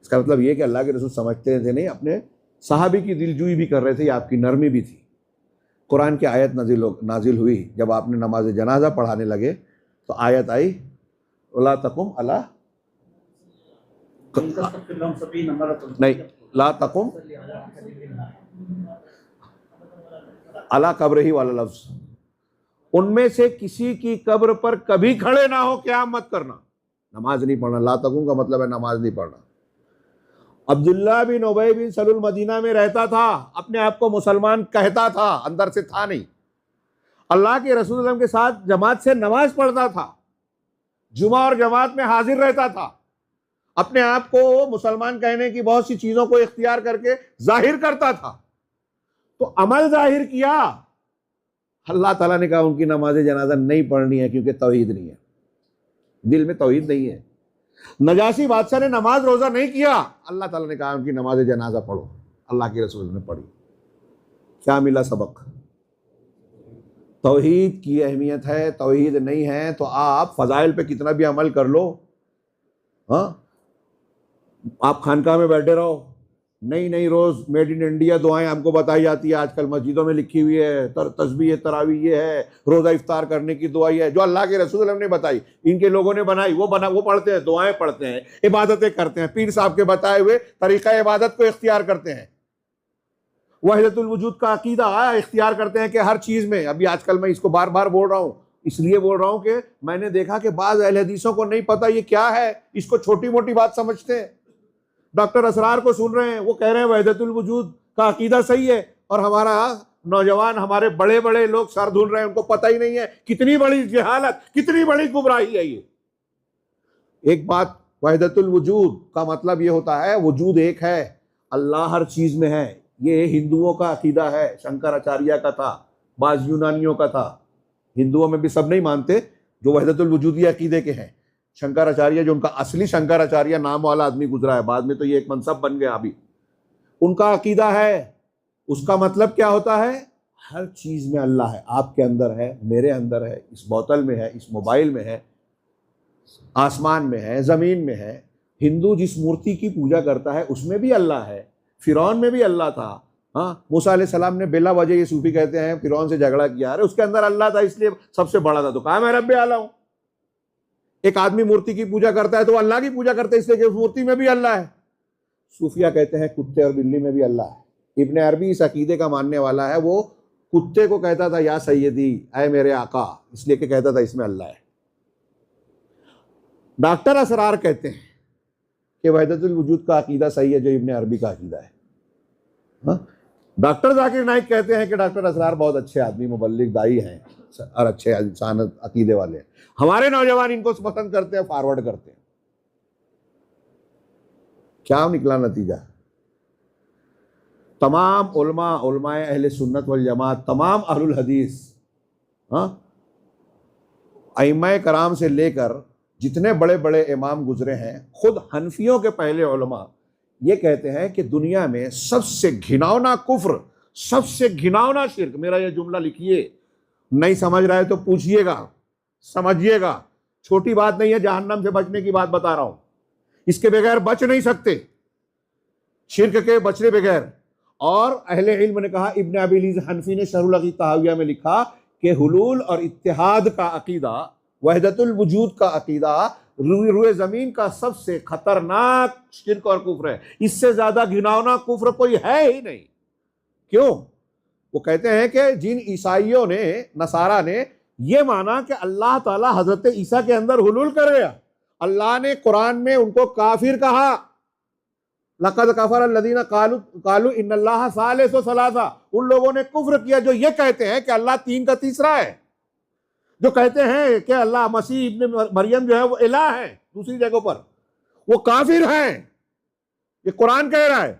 इसका मतलब ये कि अल्लाह के रसूल समझते थे नहीं, अपने सहाबी की दिलजुई भी कर रहे थे, या आपकी नरमी भी थी। कुरान की आयत नाजिल हुई, जब आपने नमाज जनाजा पढ़ाने लगे तो आयत आई, ला तकुम अला नहीं, ला तकुम अला कब्र ही वाला लफ्ज़, उनमें से किसी की कब्र पर कभी खड़े ना हो, क्या मत करना, नमाज नहीं पढ़ना। ला तकुम का मतलब है नमाज नहीं पढ़ना। अब्दुल्ला बिन उबय बिन सलूल मदीना में रहता था, अपने आप को मुसलमान कहता था, अंदर से था नहीं। अल्लाह के रसूल सल्लल्लाहु अलैहि वसल्लम के साथ जमात से नमाज पढ़ता था, जुमा और जमात में हाजिर रहता था, अपने आप को मुसलमान कहने की बहुत सी चीजों को इख्तियार करके जाहिर करता था। तो अमल जाहिर किया, अल्लाह ताला ने कहा उनकी नमाज जनाजा नहीं पढ़नी है, क्योंकि तौहीद नहीं है, दिल में तौहीद नहीं है। नजाशी बादशाह ने नमाज रोजा नहीं किया, अल्लाह ताला ने कहा उनकी नमाज जनाजा पढ़ो। अल्लाह के रसूल ने पढ़ी। क्या मिला सबक? तौहीद की अहमियत है। तौहीद नहीं है तो आप फजाइल पे कितना भी अमल कर लो, हाँ, आप खानकाह में बैठे रहो, नई रोज़ मेड इन इंडिया दुआएं हमको बताई जाती है, आजकल मस्जिदों में लिखी हुई है, तस्बीह तरावी ये है, रोज़ा इफ्तार करने की दुआ ये है, जो अल्लाह के रसूल ने बताई, इनके लोगों ने बनाई, वो पढ़ते हैं, दुआएं पढ़ते हैं, इबादतें करते हैं, पीर साहब के बताए हुए तरीक़ा इबादत को इख्तियार करते हैं, वहदतुल वजूद का अकीदा इख्तियार करते हैं कि हर चीज़ में। अभी आजकल मैं इसको बार बार बोल रहा हूँ, इसलिए बोल रहा हूँ कि मैंने देखा कि बाज़ अहले हदीसों को नहीं पता ये क्या है, इसको छोटी मोटी बात समझते हैं। डॉक्टर असरार को सुन रहे हैं, वो कह रहे हैं वहदतुल वजूद का अकीदा सही है, और हमारा नौजवान, हमारे बड़े बड़े लोग सर धुल रहे हैं, उनको पता ही नहीं है। कितनी बड़ी जहालत, कितनी बड़ी गुमराही है ये। एक बात, वहदतुल वजूद का मतलब ये होता है वजूद एक है, अल्लाह हर चीज में है, ये हिंदुओं का अकीदा है, शंकराचार्य का था, बाज यूनानियों का था। हिंदुओं में भी सब नहीं मानते जो वहदतुल वजूदी अकीदे के हैं। शंकराचार्य जो उनका असली शंकराचार्य नाम वाला आदमी गुजरा है, बाद में तो ये एक मनसब बन गया अभी, उनका अकीदा है। उसका मतलब क्या होता है? हर चीज में अल्लाह है। आपके अंदर है, मेरे अंदर है, इस बोतल में है, इस मोबाइल में है, आसमान में है, जमीन में है। हिंदू जिस मूर्ति की पूजा करता है उसमें भी अल्लाह है, फिरौन में भी अल्लाह था। हाँ, मूसा अलैहिस्सलाम ने बेला वजह, ये सूफी कहते हैं, फिरौन से झगड़ा किया, अरे उसके अंदर अल्लाह था इसलिए सबसे बड़ा था, तो कहा मैं रब्बे आला हूं। एक आदमी मूर्ति की पूजा करता है तो अल्लाह की पूजा करते हैं इसलिए कि उस मूर्ति में भी अल्लाह है। सूफिया कहते हैं कुत्ते और बिल्ली में भी अल्लाह है। इब्ने अरबी इस अकीदे का मानने वाला है। वो कुत्ते को कहता था या सैयदी, ऐ मेरे आका, इसलिए कि कहता था इसमें अल्लाह है। डॉक्टर असरार कहते हैं कि वहदतुल वजूद का अकीदा सही है जो इब्ने अरबी का अकीदा है। हाँ? डॉक्टर जाकिर नाइक कहते हैं कि डॉक्टर असरार बहुत अच्छे आदमी, मुबल्लिग, दाई हैं और अच्छे इंसान, अकीदे वाले हैं। हमारे नौजवान इनको पसंद करते हैं, फॉरवर्ड करते हैं। क्या निकला नतीजा? तमाम उलमाए अहले सुन्नत वल जमात, तमाम अहलुल हदीस, अइम्माए कराम से लेकर जितने बड़े बड़े इमाम गुजरे हैं, खुद हनफियों के पहले उलमा ये कहते हैं कि दुनिया में सबसे घिनौना कुफ्र, सबसे घिनौना शिर्क, मेरा ये जुमला लिखिए, नहीं समझ रहा है तो पूछिएगा, समझिएगा, छोटी बात नहीं है, जहन्नम से बचने की बात बता रहा हूं, इसके बगैर बच नहीं सकते, शिर्क के बचने बगैर। और अहले इल्म ने कहा, इब्न अबीलीज हनफी ने शरहुल अक़ीदा तहाविया में लिखा कि हुलूल और इत्तिहाद का अकीदा, वहदतुल वजूद का अकीदा रुए जमीन का सबसे खतरनाक शिर्क और कुफ्र है। इससे ज्यादा घिनौना कुफ्र कोई है ही नहीं। क्यों? वो कहते हैं कि जिन ईसाइयों ने, नसारा ने ये माना कि अल्लाह ताला हजरत ईसा के अंदर हुलूल कर गया, अल्लाह ने कुरान में उनको काफिर कहा, लक़द कफ़र अल्लज़ीना क़ालू इन्नल्लाह सालिसु सलासा। उन लोगों ने कुफ्र किया जो ये कहते हैं कि अल्लाह तीन का तीसरा है, जो कहते हैं कि अल्लाह मसीह इब्न मरियम जो है वो इलाह है दूसरी जगहों पर, वो काफिर हैं, ये कुरान कह रहा है।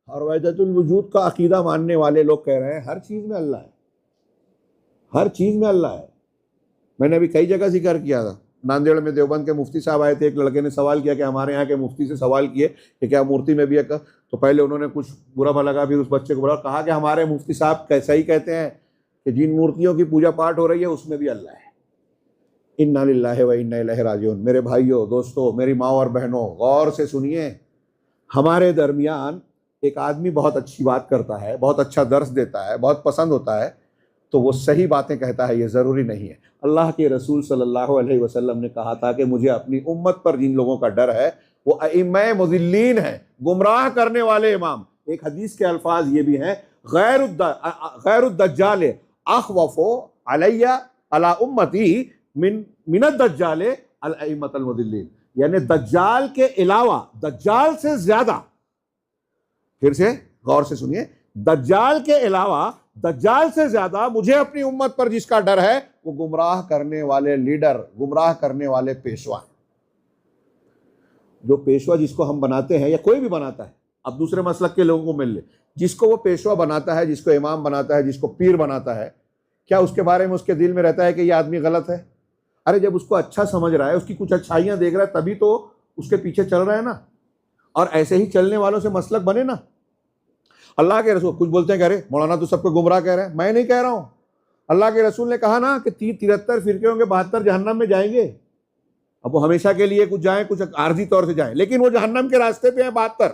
और वहदतुल वजूद का अकीदा मानने वाले लोग कह रहे हैं हर चीज में अल्लाह है, हर चीज में अल्लाह है। मैंने अभी कई जगह जिक्र किया था, नांदेड़ में देवबंद के मुफ्ती साहब आए थे, एक लड़के ने सवाल किया कि हमारे यहाँ के मुफ्ती से सवाल किए कि क्या मूर्ति में भी है, तो पहले उन्होंने कुछ बुरा भला लगा, फिर उस बच्चे को बोला, कहा कि हमारे मुफ्ती साहब कैसा ही कहते हैं कि जिन मूर्तियों की पूजा पाठ हो रही है उसमें भी अल्लाह है। इन्ना लिल्लाहि व इन्ना इलैहि राजिऊन। मेरे भाइयों, दोस्तों, मेरी माँ और बहनों, गौर से सुनिए। हमारे दरमियान एक आदमी बहुत अच्छी बात करता है, बहुत अच्छा दर्स देता है, बहुत पसंद होता है, तो वो सही बातें कहता है, ये ज़रूरी नहीं है। अल्लाह के रसूल सल्लल्लाहु अलैहि वसल्लम ने कहा था कि मुझे अपनी उम्मत पर जिन लोगों का डर है वो अइम्माए मुज़िल्लीन हैं, गुमराह करने वाले इमाम। एक हदीस के अल्फाज ये भी हैं, गैरुद्दज्जाल अख़वफ़ु अलैया अला उम्मती मिनद्दज्जाल अल-अइम्मतुल मुज़िल्लीन, यानी दज्जाल के अलावा, दज्जाल से ज्यादा, फिर से गौर से सुनिए, दज्जाल के अलावा, दज्जाल से ज्यादा मुझे अपनी उम्मत पर जिसका डर है वो गुमराह करने वाले लीडर, गुमराह करने वाले पेशवा। जो पेशवा जिसको हम बनाते हैं या कोई भी बनाता है, अब दूसरे मसलक के लोगों को मिल ले, जिसको वो पेशवा बनाता है, जिसको इमाम बनाता है, जिसको पीर बनाता है, क्या उसके बारे में उसके दिल में रहता है कि ये आदमी गलत है? अरे जब उसको अच्छा समझ रहा है, उसकी कुछ अच्छाइयां देख रहा है, तभी तो उसके पीछे चल रहा है ना। और ऐसे ही चलने वालों से मसलक बने ना। अल्लाह के रसूल कुछ बोलते हैं, कह रहे मौलाना तो सबको गुमराह कह रहे हैं। मैं नहीं कह रहा हूं, अल्लाह के रसूल ने कहा ना कि 73 फिरके होंगे, 72 जहन्नम में जाएंगे। अब वो हमेशा के लिए कुछ जाएं, कुछ आर्जी तौर से जाएं, लेकिन वो जहन्नम के रास्ते पे है 72,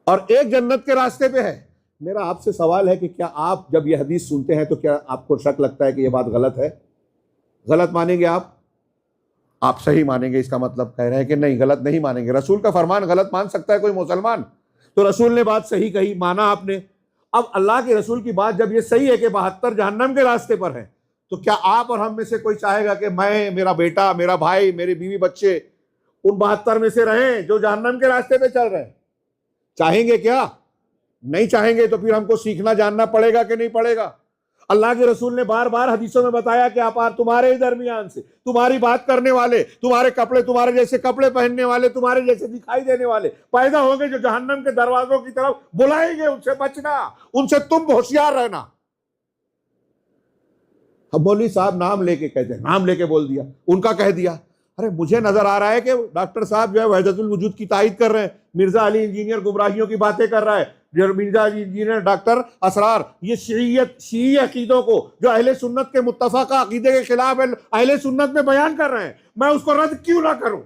और एक जन्नत के रास्ते पे है। मेरा आपसे सवाल है कि क्या आप जब ये हदीस सुनते हैं तो क्या आपको शक लगता है कि ये बात गलत है? गलत मानेंगे आप सही मानेंगे, इसका मतलब कह रहे हैं कि नहीं, गलत नहीं मानेंगे। रसूल का फरमान गलत मान सकता है कोई मुसलमान? तो रसूल ने बात सही कही, माना आपने। अब अल्लाह के रसूल की बात जब ये सही है कि 72 जहन्नम के रास्ते पर है, तो क्या आप और हम में से कोई चाहेगा कि मैं, मेरा बेटा, मेरा भाई, मेरे बीवी बच्चे उन 72 में से रहें जो जहन्नम के रास्ते पे चल रहे हैं? चाहेंगे क्या? नहीं चाहेंगे। तो फिर हमको सीखना जानना पड़ेगा कि नहीं पड़ेगा? अल्लाह के रसूल ने बार बार हदीसों में बताया कि आप तुम्हारे ही दरमियान से तुम्हारी बात करने वाले, तुम्हारे कपड़े तुम्हारे जैसे कपड़े पहनने वाले, तुम्हारे जैसे दिखाई देने वाले पैदा होंगे जो जहन्नम के दरवाजों की तरफ बुलाएंगे। उनसे बचना, उनसे तुम होशियार रहना। अब मौलवी साहब नाम लेके कहते हैं, नाम लेके बोल दिया, उनका कह दिया। अरे मुझे नजर आ रहा है कि डॉक्टर साहब जो है वहदतुल वजूद की तायद कर रहे हैं, मिर्जा अली इंजीनियर गुमराहियों की बातें कर रहा है, मिर्जा अली इंजीनियर डॉक्टर असरार ये शी अकीदों को जो अहले सुन्नत के मुत्तफाका अकीदे के खिलाफ अहले सुन्नत में बयान कर रहे हैं, मैं उसको रद्द क्यों ना करूं?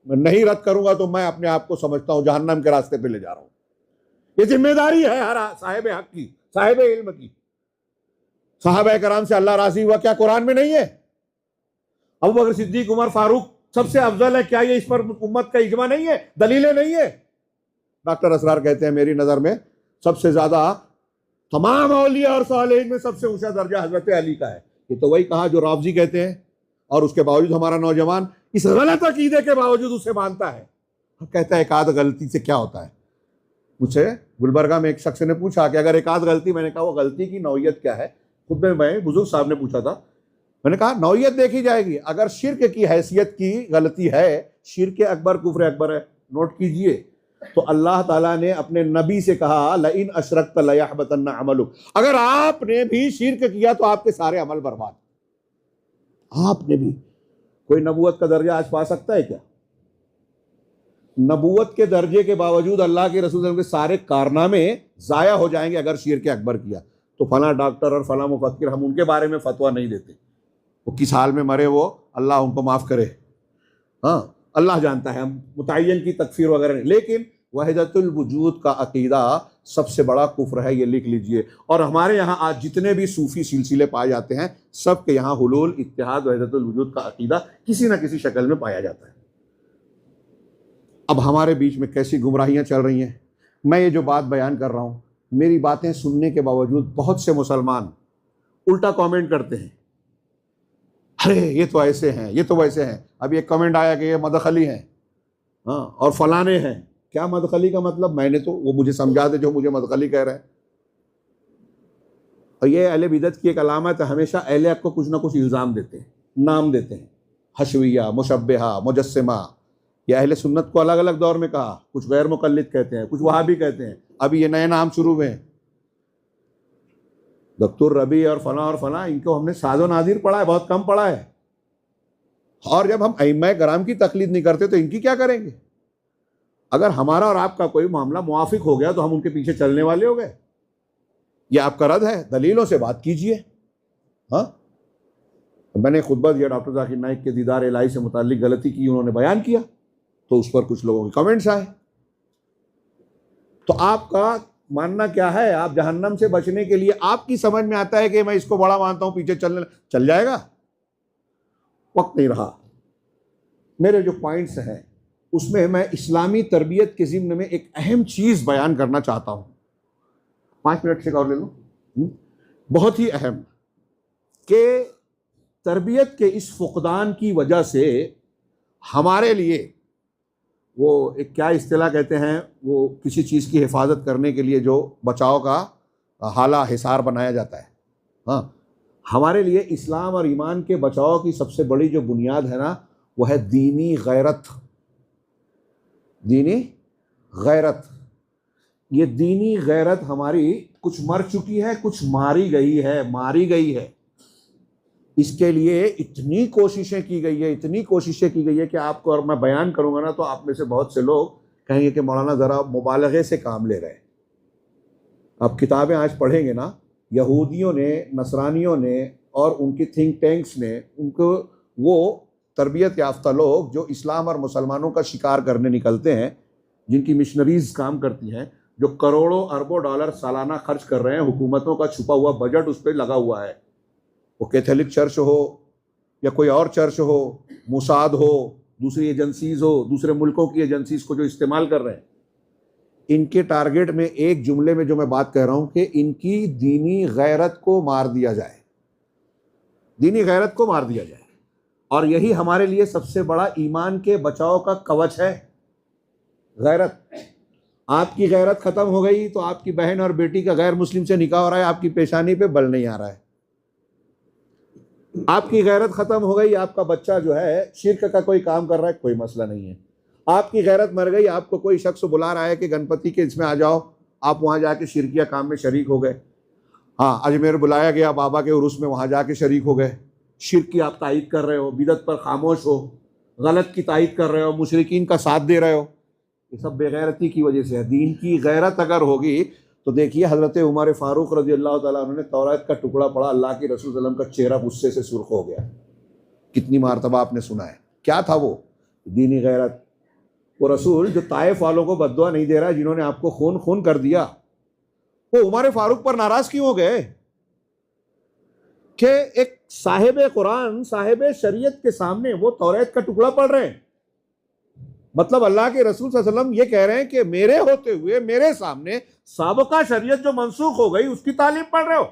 मैं नहीं रद्द करूंगा तो मैं अपने आप को समझता हूं जहन्नम के रास्ते पे ले जा रहा हूं। ये जिम्मेदारी है हर साहिब हक की, साहिब इल्म की। सहाबा कराम से अल्लाह राजी हुआ, क्या कुरान में नहीं है? अबू बकर सिद्दीक, उमर फारूक सबसे अफजल है, क्या ये इस पर उम्मत का इजमा नहीं है, दलीलें नहीं है? डॉक्टर असरार कहते हैं मेरी नजर में सबसे ज्यादा तमाम औलिया और सालेहीन में सबसे ऊंचा दर्जा हजरत अली का है। ये तो वही कहा जो रावजी कहते हैं, और उसके बावजूद हमारा नौजवान इस गलत अकीदे के बावजूद उसे मानता है। कहता है एक आध गलती से क्या होता है। मुझे गुलबर्गा में एक शख्स ने पूछा कि अगर एक आध गलती, मैंने कहा वो गलती की नौयत क्या है? खुद में मैं बुजुर्ग साहब ने पूछा था, मैंने कहा नौयत देखी जाएगी। अगर शिर्क की हैसियत की गलती है, शिर्क अकबर कुफ्र अकबर है, नोट कीजिए, तो अल्लाह ताला ने अपने नबी से कहा लइन अशरकत लयहबतन्ना अमलुक, अगर आपने भी शिर्क किया तो आपके सारे अमल बर्बाद। आपने भी, कोई नबूवत का दर्जा आज पा सकता है क्या? नबूवत के दर्जे के बावजूद अल्लाह के रसूल के सारे कारनामे जाया हो जाएंगे अगर शिर्क अकबर किया। तो फला डॉक्टर और फला मुफक्किर, हम उनके बारे में फतवा नहीं देते, वो किस हाल में मरे वो अल्लाह उनको माफ़ करे, हाँ अल्लाह जानता है, हम मुतय्यन की तकफीर वगैरह नहीं। लेकिन वहदतुल वजूद का अकीदा सबसे बड़ा कुफ्र है, ये लिख लीजिए। और हमारे यहाँ आज जितने भी सूफ़ी सिलसिले पाए जाते हैं, सब के यहाँ हुलूल, इत्तिहाद, वहदतुल वजूद का अकीदा किसी न किसी शक्ल में पाया जाता है। अब हमारे बीच में कैसी गुमराहियाँ चल रही हैं। मैं ये जो बात बयान कर रहा हूँ, मेरी बातें सुनने के बावजूद बहुत से मुसलमान उल्टा कमेंट करते हैं, अरे ये तो ऐसे हैं, ये तो वैसे हैं। अभी एक कमेंट आया कि ये मदखली हैं, हाँ, और फलाने हैं। क्या मदखली का मतलब? मैंने तो, वो मुझे समझा दे जो मुझे मदखली कह रहे हैं। और ये अहले बिदअत की एक अलामत है, हमेशा अहले हक को कुछ ना कुछ इल्ज़ाम देते हैं, नाम देते हैं, हशविया, मुशब्बिहा, मुजस्सिमा। ये अहले सुन्नत को अलग अलग दौर में कहा, कुछ गैर मुक़ल्लिद कहते हैं, कुछ वहाबी कहते हैं, अभी ये नए नाम शुरू हुए हैं, दक्तुर रबी और फला, इनको हमने सादो नादिर पढ़ा है, बहुत कम पढ़ा है। और जब हम अइम्मा कराम की तकलीद नहीं करते तो इनकी क्या करेंगे? अगर हमारा और आपका कोई मामला मुआफिक हो गया तो हम उनके पीछे चलने वाले हो गए? ये आपका रद्द है, दलीलों से बात कीजिए। हाँ, मैंने खुतबा दिया, डॉक्टर जाकिर नाइक के दीदार इलाही से मुताल्लिक गलती की उन्होंने बयान किया, तो उस पर कुछ लोगों के कमेंट्स आए। तो आपका मानना क्या है? आप जहन्नम से बचने के लिए, आपकी समझ में आता है कि मैं इसको बड़ा मानता हूं, पीछे चल जाएगा? वक्त नहीं रहा। मेरे जो पॉइंट्स हैं उसमें मैं इस्लामी तरबियत के ज़िम्न में एक अहम चीज़ बयान करना चाहता हूं। 5 मिनट से और ले लो, बहुत ही अहम, कि तरबियत के इस फुकदान की वजह से हमारे लिए वो एक क्या इस्तिलाह कहते हैं, वो किसी चीज़ की हिफाजत करने के लिए जो बचाव का हाला हिसार बनाया जाता है, हाँ, हमारे लिए इस्लाम और ईमान के बचाव की सबसे बड़ी जो बुनियाद है ना, वो है दीनी गैरत। दीनी गैरत, ये दीनी गैरत हमारी कुछ मर चुकी है, कुछ मारी गई है। इसके लिए इतनी कोशिशें की गई है, कि आपको, और मैं बयान करूंगा ना तो आप में से बहुत से लोग कहेंगे कि मौलाना ज़रा मुबालगे से काम ले रहे हैं। आप किताबें आज पढ़ेंगे ना, यहूदियों ने, नसरानियों ने और उनकी थिंक टैंक्स ने, उनको वो तरबियत याफ्ता लोग जो इस्लाम और मुसलमानों का शिकार करने निकलते हैं, जिनकी मिशनरीज काम करती हैं, जो करोड़ों अरबों डॉलर सालाना खर्च कर रहे हैं, हुकूमतों का छुपा हुआ बजट उस पर लगा हुआ है, वो कैथोलिक चर्च हो या कोई और चर्च हो, मुसाद हो, दूसरी एजेंसीज हो, दूसरे मुल्कों की एजेंसीज को जो इस्तेमाल कर रहे हैं, इनके टारगेट में एक जुमले में जो मैं बात कह रहा हूं कि इनकी दीनी गैरत को मार दिया जाए, दीनी गैरत को मार दिया जाए। और यही हमारे लिए सबसे बड़ा ईमान के बचाव का कवच है, गैरत। आपकी गैरत खत्म हो गई तो आपकी बहन और बेटी का गैर मुस्लिम से निकाह हो रहा है, आपकी पेशानी पे बल नहीं आ रहा है। आपकी गैरत खत्म हो गई, आपका बच्चा जो है शिर्क का कोई काम कर रहा है, कोई मसला नहीं है। आपकी गैरत मर गई, आपको कोई शख्स बुला रहा है कि गणपति के इसमें आ जाओ, आप वहां जाके शिरकिया काम में शरीक हो गए। हाँ, अजमेर बुलाया गया बाबा के उर्स में, वहां जाके शरीक हो गए। शिर्क की आप तायद कर रहे हो, बिदत पर खामोश हो, गलत की तायद कर रहे हो, मुशरिकीन का साथ दे रहे हो, ये सब बेगैरती की वजह से है। दीन की गैरत अगर होगी तो देखिए हजरत उमर फारूक रजी अल्लाह ताला अन्हु ने तौरात का टुकड़ा पढ़ा, अल्लाह के रसूल सल्लल्लाहु अलैहि वसल्लम का चेहरा गुस्से से सुर्ख हो गया। कितनी मरतबा आपने सुना है। क्या था वो? दीनी गैरत। वो रसूल जो ताइफ वालों को बद्दुआ नहीं दे रहा है, जिन्होंने आपको खून खून कर दिया, वो उमर फारूक पर नाराज क्यों हो गए कि एक साहिब कुरान, साहिब शरीयत के सामने वो तौरात का टुकड़ा पढ़ रहे हैं? मतलब अल्लाह के रसूल सल्लल्लाहु अलैहि वसल्लम ये कह रहे हैं कि मेरे होते हुए मेरे सामने साबका शरीयत जो मनसूख हो गई उसकी तालीम पढ़ रहे हो।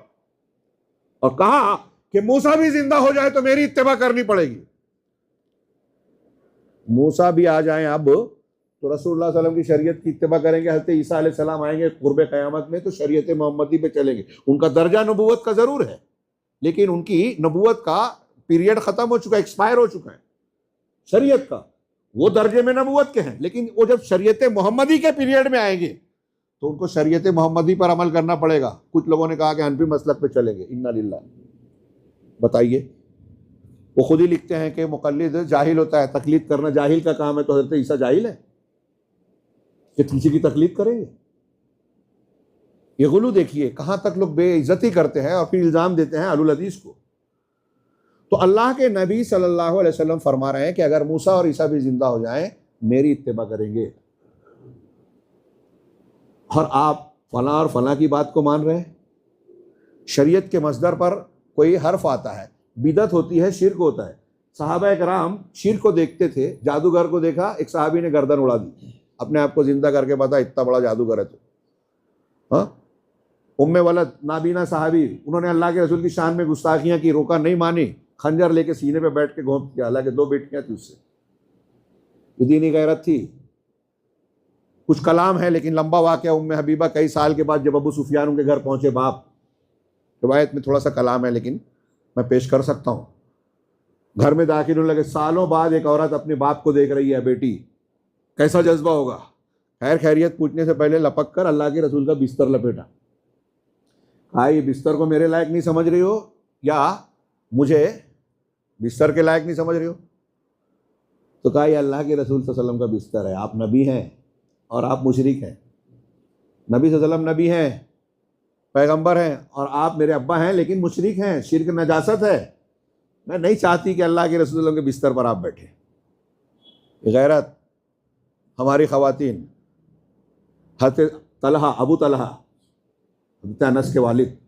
और कहा कि मूसा भी जिंदा हो जाए तो मेरी इत्तिबा करनी पड़ेगी। मूसा भी आ जाए अब तो रसूलुल्लाह सल्लल्लाहु अलैहि वसल्लम की शरीयत की इत्तिबा करेंगे। हज़रत ईसा अलैहिस्सलाम आएंगे कुर्बे क़यामत में तो शरीयत मोहम्मदी पे चलेंगे। उनका दर्जा नबूवत का जरूर है, लेकिन उनकी नबूवत का पीरियड खत्म हो चुका है, एक्सपायर हो चुका है। शरीयत का वो दर्जे में नबूवत के हैं, लेकिन वो जब शरीयत मोहम्मदी के पीरियड में आएंगे तो उनको शरीयत मोहम्मदी पर अमल करना पड़ेगा। कुछ लोगों ने कहा कि हनफी मसलक पे चलेंगे। इन्ना लिल्लाह। बताइए, वो खुद ही लिखते हैं कि मुक़ल्लिद जाहिल होता है, तकलीद करना जाहिल का काम है। तो हज़रत ईसा जाहिल है कि किसी की तकलीद करेंगे? ये गुलू देखिए कहां तक लोग बेइज्जती करते हैं और फिर इल्जाम देते हैं अहलुल हदीस को। तो अल्लाह के नबी सल्लल्लाहु अलैहि वसल्लम फरमा रहे हैं कि अगर मूसा और ईसा भी जिंदा हो जाएं मेरी इत्तिबा करेंगे। और आप फला और फला की बात को मान रहे हैं। शरीयत के मसदर पर कोई हर्फ आता है, बिदत होती है, शिर्क होता है। सहाबा कराम शिर्क को देखते थे। जादूगर को देखा, एक सहाबी ने गर्दन उड़ा दी, अपने आप को जिंदा करके बता इतना बड़ा जादूगर है तो। हाँ, उम्मे वलद नाबीना सहाबी, उन्होंने अल्लाह के रसूल की शान में गुस्ताखियां की, रोका नहीं मानी, खंजर लेके सीने पे बैठ के घोंप किया। हालांकि 2 बेटियां थी उससे। ये दीनी गैरत थी। कुछ कलाम है लेकिन लंबा वाक़या। उम्मे हबीबा कई साल के बाद जब अबू सुफियान उनके घर पहुंचे, बाप, रिवायत में थोड़ा सा कलाम है लेकिन मैं पेश कर सकता हूँ। घर में दाखिल होने लगे, सालों बाद एक औरत अपने बाप को देख रही है, बेटी, कैसा जज्बा होगा। खैर खैरियत पूछने से पहले लपक कर अल्लाह के रसूल का बिस्तर लपेटा। कहा ये बिस्तर को मेरे लायक नहीं समझ रही हो या मुझे बिस्तर के लायक नहीं समझ रही हो? तो कहा ये अल्लाह के रसूल सल्लल्लाहु अलैहि वसल्लम का बिस्तर है, आप नबी हैं और आप मुशरिक हैं। नबी सल्लल्लाहु अलैहि वसल्लम नबी हैं, पैगंबर हैं, और आप मेरे अब्बा हैं लेकिन मुशरिक हैं, शिर्क नजासत है। मैं नहीं चाहती कि अल्लाह के रसूल सल्लल्लाहु अलैहि वसल्लम के बिस्तर पर आप बैठे। गैरत। हमारी ख़वातीन, हज़रत तलहा, अबू तलहा, हज़रत अनस के वालिद,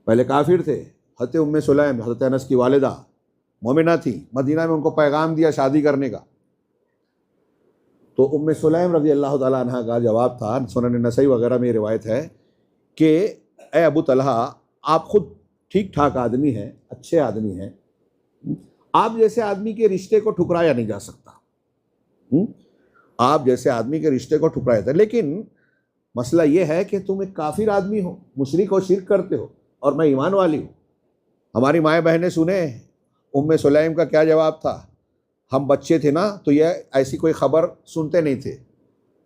पहले काफिर थे। हज़रत उम्मे सुलैम, हज़रत अनस की वालिदा, मोमिना थी। मदीना में उनको पैगाम दिया शादी करने का। तो उम्मे सुलैम रज़ी अल्लाह ताला अन्हा का जवाब था, सुनन नसई वगैरह में रिवायत है कि ए अबू तलहा, आप खुद ठीक ठाक आदमी हैं, अच्छे आदमी हैं, आप जैसे आदमी के रिश्ते को ठुकराया नहीं जा सकता। आप जैसे आदमी के रिश्ते को ठुकराया था, लेकिन मसला यह है कि तुम एक काफिर आदमी हो, मुशरिक हो, शिर्क करते हो, और मैं ईमान वाली हूँ। हमारी माएँ बहनें सुने उम्मे सुलैम का क्या जवाब था। हम बच्चे थे ना तो यह ऐसी कोई ख़बर सुनते नहीं थे।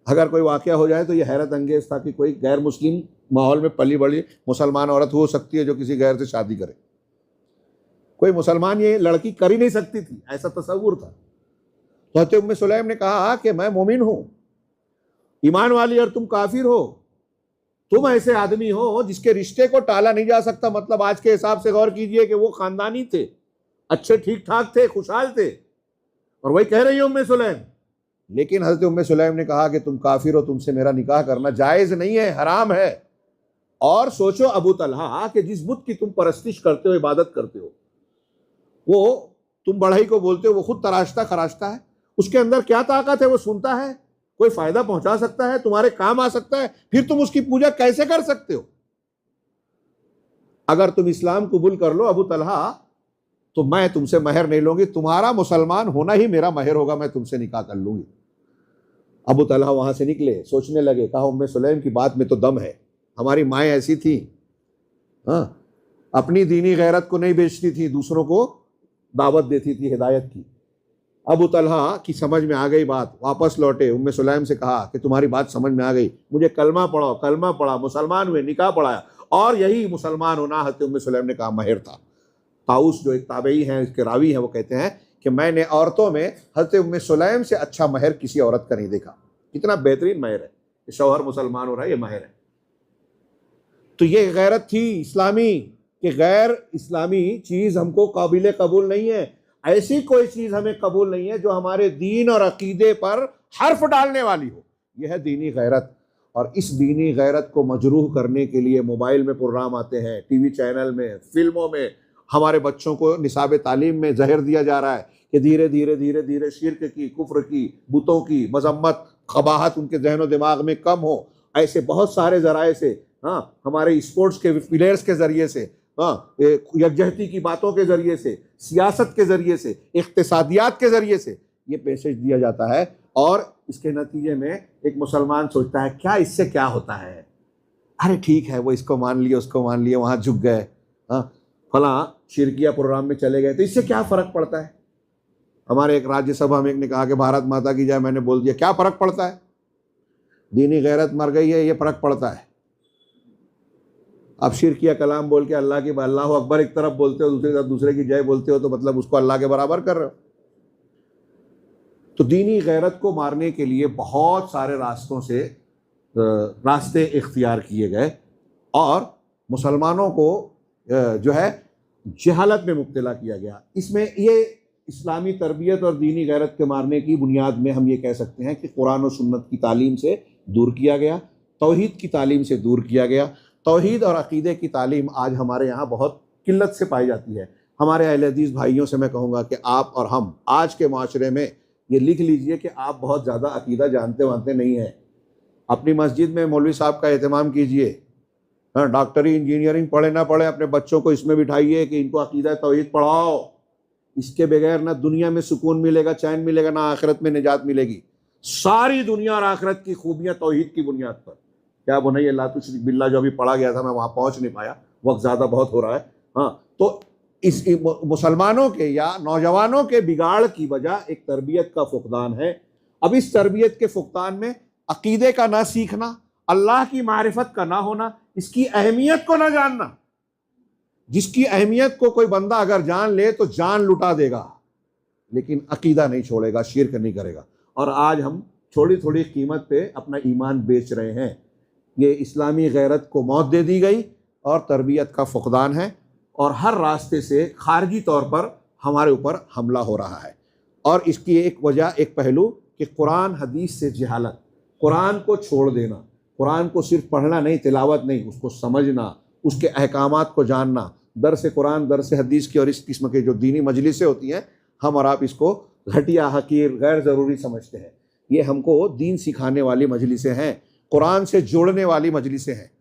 अगर कोई वाक़या हो जाए तो यह हैरत अंगेज़ था कि कोई गैर मुस्लिम माहौल में पली बड़ी मुसलमान औरत हो सकती है जो किसी गैर से शादी करे। कोई मुसलमान ये लड़की कर ही नहीं सकती थी, ऐसा तसव्वुर था। तो हज़रत उम्मे सुलैम ने कहा कि मैं मोमिन हूँ, ईमान वाली, और तुम काफिर हो। तुम ऐसे आदमी हो जिसके रिश्ते को टाला नहीं जा सकता। मतलब आज के हिसाब से गौर कीजिए कि वो खानदानी थे, अच्छे ठीक ठाक थे, खुशहाल थे, और वही कह रही है उम्मे सुलैम। लेकिन हज़रत उम्मे सुलैम ने कहा कि तुम काफिर हो, तुमसे मेरा निकाह करना जायज़ नहीं है, हराम है। और सोचो अबू तलहा कि जिस बुत की तुम परस्तिश करते हो, इबादत करते हो, वो तुम बढ़ई को बोलते हो, वो खुद तराशता खराशता है। उसके अंदर क्या ताकत है? वो सुनता है, कोई फायदा पहुंचा सकता है, तुम्हारे काम आ सकता है, फिर तुम उसकी पूजा कैसे कर सकते हो? अगर तुम इस्लाम कबूल कर लो अबू तलहा तो मैं तुमसे महर नहीं लूंगी, तुम्हारा मुसलमान होना ही मेरा महर होगा, मैं तुमसे निकाह कर लूंगी। अबू तलहा वहाँ से निकले, सोचने लगे, कहा उम्मे सुलैम की बात में तो दम है, हमारी माएँ ऐसी थी, हाँ, अपनी दीनी गैरत को नहीं बेचती थी, दूसरों को दावत देती थी हिदायत की। अबू तलहा की समझ में आ गई बात, वापस लौटे, उम्मे सुलैम से कहा कि तुम्हारी बात समझ में आ गई, मुझे कलमा पढ़ाओ। कलमा पढ़ा, मुसलमान हुए, निकाह पढ़ाया, और यही मुसलमान होना हज़रत उम्मे सुलैम ने कहा महर था। ताऊस जो एक ताबई हैं, इसके रावी हैं, वो कहते हैं कि मैंने औरतों में हज़रत उम्मे सुलैम से अच्छा महर किसी औरत का नहीं देखा। कितना बेहतरीन महर है, शौहर मुसलमान हो रहा है, ये महर है। तो ये गैरत थी इस्लामी कि गैर इस्लामी चीज़ हमको काबिल कबूल नहीं है। ऐसी कोई चीज़ हमें कबूल नहीं है जो हमारे दीन और अकीदे पर हर्फ डालने वाली हो। यह है दीनी गैरत। और इस दीनी गैरत को मजरूह करने के लिए मोबाइल में प्रोग्राम आते हैं, टीवी चैनल में, फिल्मों में, हमारे बच्चों को निसाब तालीम में जहर दिया जा रहा है कि धीरे धीरे धीरे धीरे शिर्क की, कुफ्र की, बुतों की मजम्मत, क़बाहत उनके जहन दिमाग में कम हो। ऐसे बहुत सारे ज़राए से, हाँ, हमारे स्पोर्ट्स के प्लेयर्स के ज़रिए से, हाँ, यकजहती की बातों के ज़रिए से, सियासत के ज़रिए से, इक़्तिसादियात के ज़रिए से ये मैसेज दिया जाता है। और इसके नतीजे में एक मुसलमान सोचता है क्या इससे क्या होता है, अरे ठीक है, वो इसको मान लिया, उसको मान लिया, वहाँ झुक गए, हाँ, फलां शिरकिया प्रोग्राम में चले गए, तो इससे क्या फ़र्क पड़ता है। हमारे एक राज्यसभा में एक ने कहा कि भारत माता की जय, मैंने बोल दिया, क्या फ़र्क पड़ता है, दीनी गैरत मर गई है, ये फ़र्क पड़ता है। आप शिरकिया कलाम बोल के अल्लाह की अल्लाह अकबर एक तरफ बोलते हो, दूसरी तरफ दूसरे की जय बोलते हो, तो मतलब उसको अल्लाह के बराबर कर रहे हो। तो दीनी गैरत को मारने के लिए बहुत सारे रास्तों से रास्ते इख्तियार किए गए और मुसलमानों को जो है जहालत में मुब्तला किया गया। इसमें ये इस्लामी तरबियत और दीनी गैरत के मारने की बुनियाद में हम ये कह सकते हैं कि कुरान और सुन्नत की तालीम से दूर किया गया, तौहीद की तालीम से दूर किया गया। तौहीद और अक़ीदे की तालीम आज हमारे यहाँ बहुत किल्लत से पाई जाती है। हमारे अहले हदीस भाइयों से मैं कहूँगा कि आप और हम आज के माशरे में ये लिख लीजिए कि आप बहुत ज़्यादा अक़ीदा जानते वानते नहीं हैं। अपनी मस्जिद में मौलवी साहब का एहतमाम कीजिए, हाँ, डॉक्टरी इंजीनियरिंग पढ़े ना पढ़े, अपने बच्चों को इसमें बिठाइए कि इनको अक़ीदा तौहीद पढ़ाओ। इसके बगैर ना दुनिया में सुकून मिलेगा, चैन मिलेगा, ना आखिरत में निजात मिलेगी। सारी दुनिया और आखिरत की खूबियाँ तौहीद की बुनियाद पर। क्या बुनैया ला तुश्रिक बिल्लाह जो अभी पढ़ा गया था, मैं वहाँ पहुँच नहीं पाया, वक्त ज़्यादा बहुत हो रहा है। हाँ, तो इस मुसलमानों के या नौजवानों के बिगाड़ की वजह एक तरबियत का फुकदान है। अब इस तरबियत के फुकदान में अक़ीदे का ना सीखना, अल्लाह की मारिफत का ना होना, इसकी अहमियत को ना जानना, जिसकी अहमियत को कोई बंदा अगर जान ले तो जान लुटा देगा, लेकिन अक़ीदा नहीं छोड़ेगा, शिर्क नहीं करेगा। और आज हम थोड़ी थोड़ी कीमत पे अपना ईमान बेच रहे हैं। ये इस्लामी गैरत को मौत दे दी गई और तरबियत का फुकदान है, और हर रास्ते से खारजी तौर पर हमारे ऊपर हमला हो रहा है। और इसकी एक वजह, एक पहलू कि कुरान हदीस से जहालत, कुरान को छोड़ देना, कुरान को सिर्फ पढ़ना नहीं, तिलावत नहीं, उसको समझना, उसके अहकामात को जानना। दरस कुरान, दरस हदीस की और इस किस्म के जो दीनी मजलिसें होती हैं, हम और आप इसको घटिया, हकीर, गैर ज़रूरी समझते हैं। ये हमको दीन सिखाने वाली मजलिसें हैं, कुरान से जोड़ने वाली मजलिसें हैं।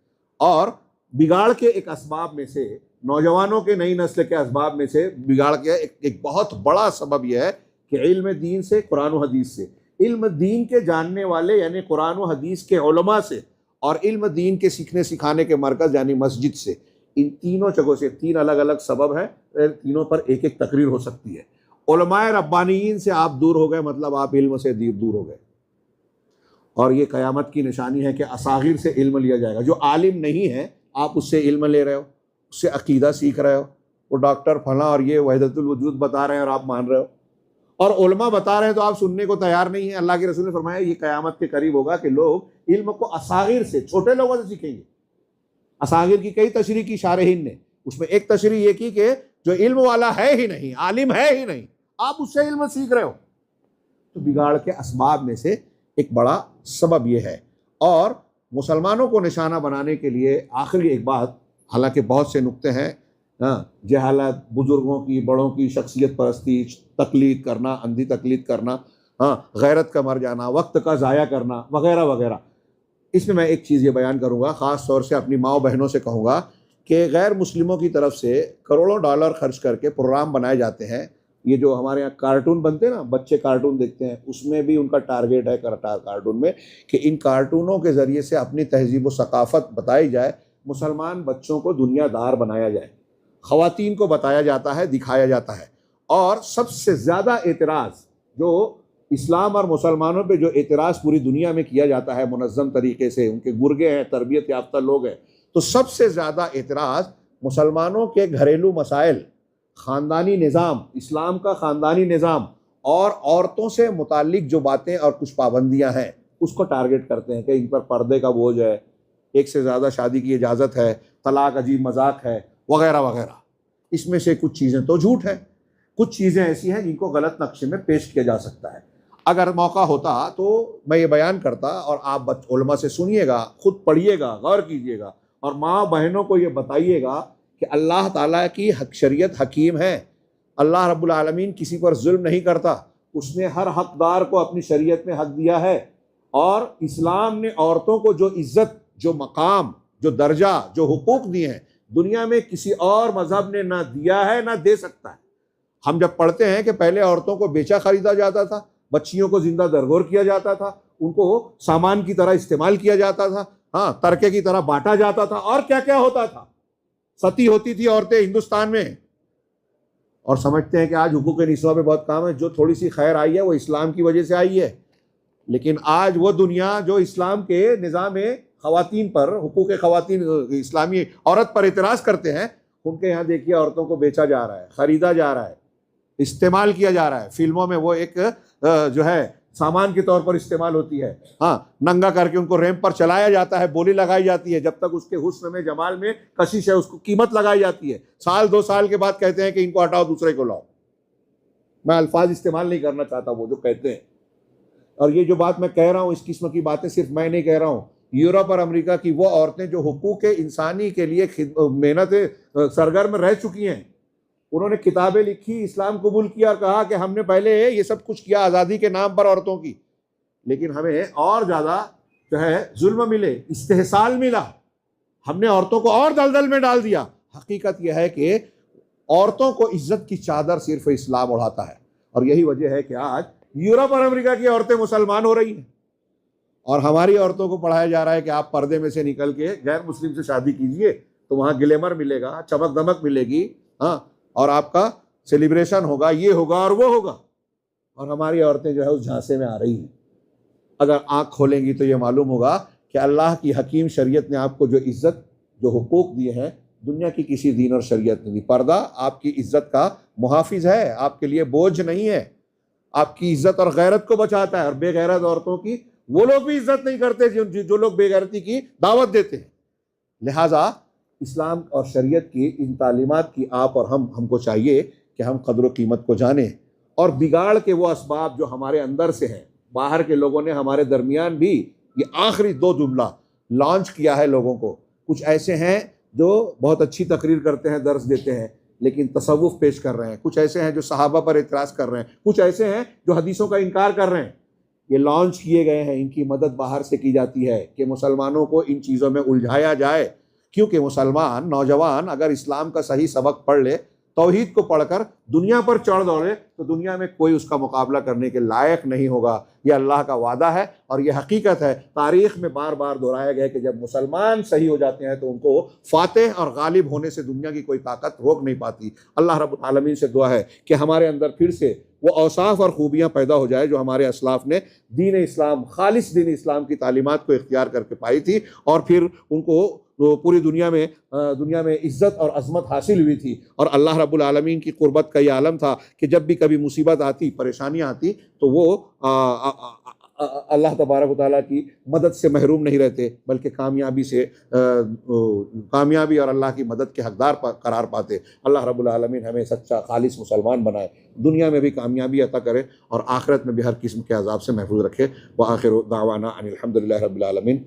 और बिगाड़ के एक असबाब में से, नौजवानों के, नई नस्ल के असबाब में से बिगाड़ के एक बहुत बड़ा सबब यह है कि इल्म दीन से, कुरान व हदीस से, इल्म दीन के जानने वाले यानी कुरान व हदीस के उलमा से, और इल्म दीन के सीखने सिखाने के मरकज़ यानी मस्जिद से, इन तीनों जगहों से, तीन अलग अलग सबब है, तीनों पर एक एक तकरीर हो सकती है। उलमाए रब्बानीयीन से आप दूर हो गए, मतलब आप इल्म से दूर हो गए। और ये क़यामत की निशानी है कि असागिर से इल्म लिया जाएगा। जो आलिम नहीं है आप उससे इल्म ले रहे हो, उससे अकीदा सीख रहे हो। वो डॉक्टर फला और ये वहदतुल वजूद बता रहे हैं और आप मान रहे हो, और उलमा बता रहे हैं तो आप सुनने को तैयार नहीं है। अल्लाह के रसूल ने फरमाया ये क़यामत के करीब होगा कि लोग इल्म को असागिर से, छोटे लोगों से सीखेंगे। असागिर की कई तशरीह की शारहीन ने, उसमें एक तशरीह ये की कि जो इल्म वाला है ही नहीं, आलिम है ही नहीं, आप उससे इल्म सीख रहे हो। तो बिगाड़ के असबाब में से एक बड़ा सबब यह है। और मुसलमानों को निशाना बनाने के लिए आखिरी एक बात, हालांकि बहुत से नुक्ते हैं, जहालत, बुजुर्गों की, बड़ों की शख्सियत परस्ती, तकलीद करना, अंधी तकलीद करना, गैरत का मर जाना, वक्त का ज़ाया करना, वगैरह वगैरह। इसमें मैं एक चीज़ ये बयान करूँगा, ख़ास तौर से अपनी माँ बहनों से कहूँगा कि गैर मुस्लिमों की तरफ से करोड़ों डॉलर खर्च करके प्रोग्राम बनाए जाते हैं ये जो हमारे यहाँ कार्टून बनते हैं ना, बच्चे कार्टून देखते हैं, उसमें भी उनका टारगेट है कार्टून में कि इन कार्टूनों के ज़रिए से अपनी तहजीब व सकाफ़त बताई जाए, मुसलमान बच्चों को दुनियादार बनाया जाए, ख़वातीन को बताया जाता है, दिखाया जाता है। और सबसे ज़्यादा एतराज़ जो इस्लाम और मुसलमानों पे जो एतराज़ पूरी दुनिया में किया जाता है मुनज़्ज़म तरीके से, उनके गुर्गे हैं, तरबियत याफ्ता लोग हैं, तो सबसे ज़्यादा एतराज़ मुसलमानों के घरेलू मसाइल, ख़ानदानी निज़ाम, इस्लाम का ख़ानदानी निज़ाम और औरतों से मुताल्लिक जो बातें और कुछ पाबंदियाँ हैं उसको टारगेट करते हैं कि इन पर पर्दे का बोझ है, एक से ज़्यादा शादी की इजाज़त है, तलाक अजीब मजाक है, वगैरह वगैरह। इसमें से कुछ चीज़ें तो झूठ है, कुछ चीज़ें ऐसी हैं जिनको गलत नक्शे में पेश किया जा सकता है। अगर मौका होता तो मैं ये बयान करता और आप उलमा से सुनिएगा, खुद पढ़िएगा, गौर कीजिएगा और माँ बहनों को ये बताइएगा कि अल्लाह ताला की शरीयत हकीम है। अल्लाह रब्बुल आलमीन किसी पर जुल्म नहीं करता, उसने हर हकदार को अपनी शरीयत में हक दिया है। और इस्लाम ने औरतों को जो इज़्ज़त, जो मकाम, जो दर्जा, जो हुकूक दिए हैं, दुनिया में किसी और मज़हब ने ना दिया है ना दे सकता है। हम जब पढ़ते हैं कि पहले औरतों को बेचा खरीदा जाता था, बच्चियों को जिंदा दरगोर किया जाता था, उनको सामान की तरह इस्तेमाल किया जाता था, हाँ, तरके की तरह बांटा जाता था, और क्या क्या होता था, सती होती थी औरतें हिंदुस्तान में। और समझते हैं कि आज हुकूक निस्वा पे बहुत काम है, जो थोड़ी सी खैर आई है वो इस्लाम की वजह से आई है। लेकिन आज वो दुनिया जो इस्लाम के निज़ाम ख़वातीन पर, हुकूक ख़वातीन, इस्लामी औरत पर इतराज़ करते हैं, उनके यहाँ देखिए औरतों को बेचा जा रहा है, ख़रीदा जा रहा है, इस्तेमाल किया जा रहा है। फिल्मों में वो एक जो है सामान के तौर पर इस्तेमाल होती है, हाँ, नंगा करके उनको रैंप पर चलाया जाता है, बोली लगाई जाती है, जब तक उसके हुस्न में, जमाल में कशिश है उसको कीमत लगाई जाती है। साल 2 साल के बाद कहते हैं कि इनको हटाओ, दूसरे को लाओ। मैं अल्फाज इस्तेमाल नहीं करना चाहता वो जो कहते हैं। और ये जो बात मैं कह रहा हूँ, इस किस्म की बातें सिर्फ मैं नहीं कह रहा हूँ, यूरोप और अमेरिका की वो औरतें जो हुकूक इंसानी के लिए मेहनत सरगर्म रह चुकी हैं, उन्होंने किताबें लिखी, इस्लाम कबूल किया और कहा कि हमने पहले ये सब कुछ किया आज़ादी के नाम पर औरतों की, लेकिन हमें और ज़्यादा जो है जुल्म मिले, इस्तेहसाल मिला, हमने औरतों को और दलदल में डाल दिया। हकीकत यह है कि औरतों को इज्जत की चादर सिर्फ इस्लाम उड़ाता है, और यही वजह है कि आज यूरोप और अमेरिका की औरतें मुसलमान हो रही हैं और हमारी औरतों को पढ़ाया जा रहा है कि आप पर्दे में से निकल के गैर मुस्लिम से शादी कीजिए तो वहाँ ग्लैमर मिलेगा, चमक दमक मिलेगी, हाँ, और आपका सेलिब्रेशन होगा, ये होगा और वो होगा। और हमारी औरतें जो है उस झांसे में आ रही हैं। अगर आँख खोलेंगी तो ये मालूम होगा कि अल्लाह की हकीम शरीयत ने आपको जो इज़्ज़त, जो हुकूक दिए हैं, दुनिया की किसी दीन और शरीयत ने दी। पर्दा आपकी इज़्ज़त का मुहाफिज है, आपके लिए बोझ नहीं है, आपकी इज़्ज़त और गैरत को बचाता है। और बेगैरत औरतों की वो लोग भी इज़्ज़त नहीं करते जो लोग बेगैरती की दावत देते हैं। लिहाजा इस्लाम और शरीयत की इन तालीमात की आप और हमको चाहिए कि हम कदर कीमत को जानें और बिगाड़ के वो असबाब जो हमारे अंदर से हैं, बाहर के लोगों ने हमारे दरमियान भी ये आखिरी 2 जुमला लॉन्च किया है लोगों को। कुछ ऐसे हैं जो बहुत अच्छी तकरीर करते हैं, दर्स देते हैं, लेकिन तसव्वुफ पेश कर रहे हैं। कुछ ऐसे हैं जो सहाबा पर इतराज़ कर रहे हैं। कुछ ऐसे हैं जो हदीसों का इनकार कर रहे हैं। ये लॉन्च किए गए हैं, इनकी मदद बाहर से की जाती है कि मुसलमानों को इन चीज़ों में उलझाया जाए, क्योंकि मुसलमान नौजवान अगर इस्लाम का सही सबक पढ़ ले, तौहीद को पढ़कर दुनिया पर चढ़ दौड़े, तो दुनिया में कोई उसका मुकाबला करने के लायक नहीं होगा। यह अल्लाह का वादा है और यह हकीकत है। तारीख़ में बार बार दोहराया गया कि जब मुसलमान सही हो जाते हैं तो उनको फातेह और गालिब होने से दुनिया की कोई ताकत रोक नहीं पाती। अल्लाह रब्बुल आलमीन से दुआ है कि हमारे अंदर फिर से वो औसाफ और खूबियाँ पैदा हो जाए जो हमारे असलाफ ने दीन इस्लाम, खालिस दीन इस्लाम की तालीमात को इख्तियार करके पाई थी, और फिर उनको पूरी दुनिया में इज़्ज़त और अज़मत हासिल हुई थी। और अल्लाह रब्बुल आलमीन की कुर्बत का ये आलम था कि जब भी कभी मुसीबत आती, परेशानियाँ आती, तो वो अल्लाह तबारक व तआला की मदद से महरूम नहीं रहते, बल्कि कामयाबी और अल्लाह की मदद के हकदार करार पाते। अल्लाह रब्बुल आलमीन हमें सच्चा खालिस मुसलमान बनाए, दुनिया में भी कामयाबी अता करे और आखिरत में भी हर किस्म के अज़ाब से महफूज रखे। व आखिर दावाना अनिल हम्दुलिल्लाहि रब्बिल आलमीन।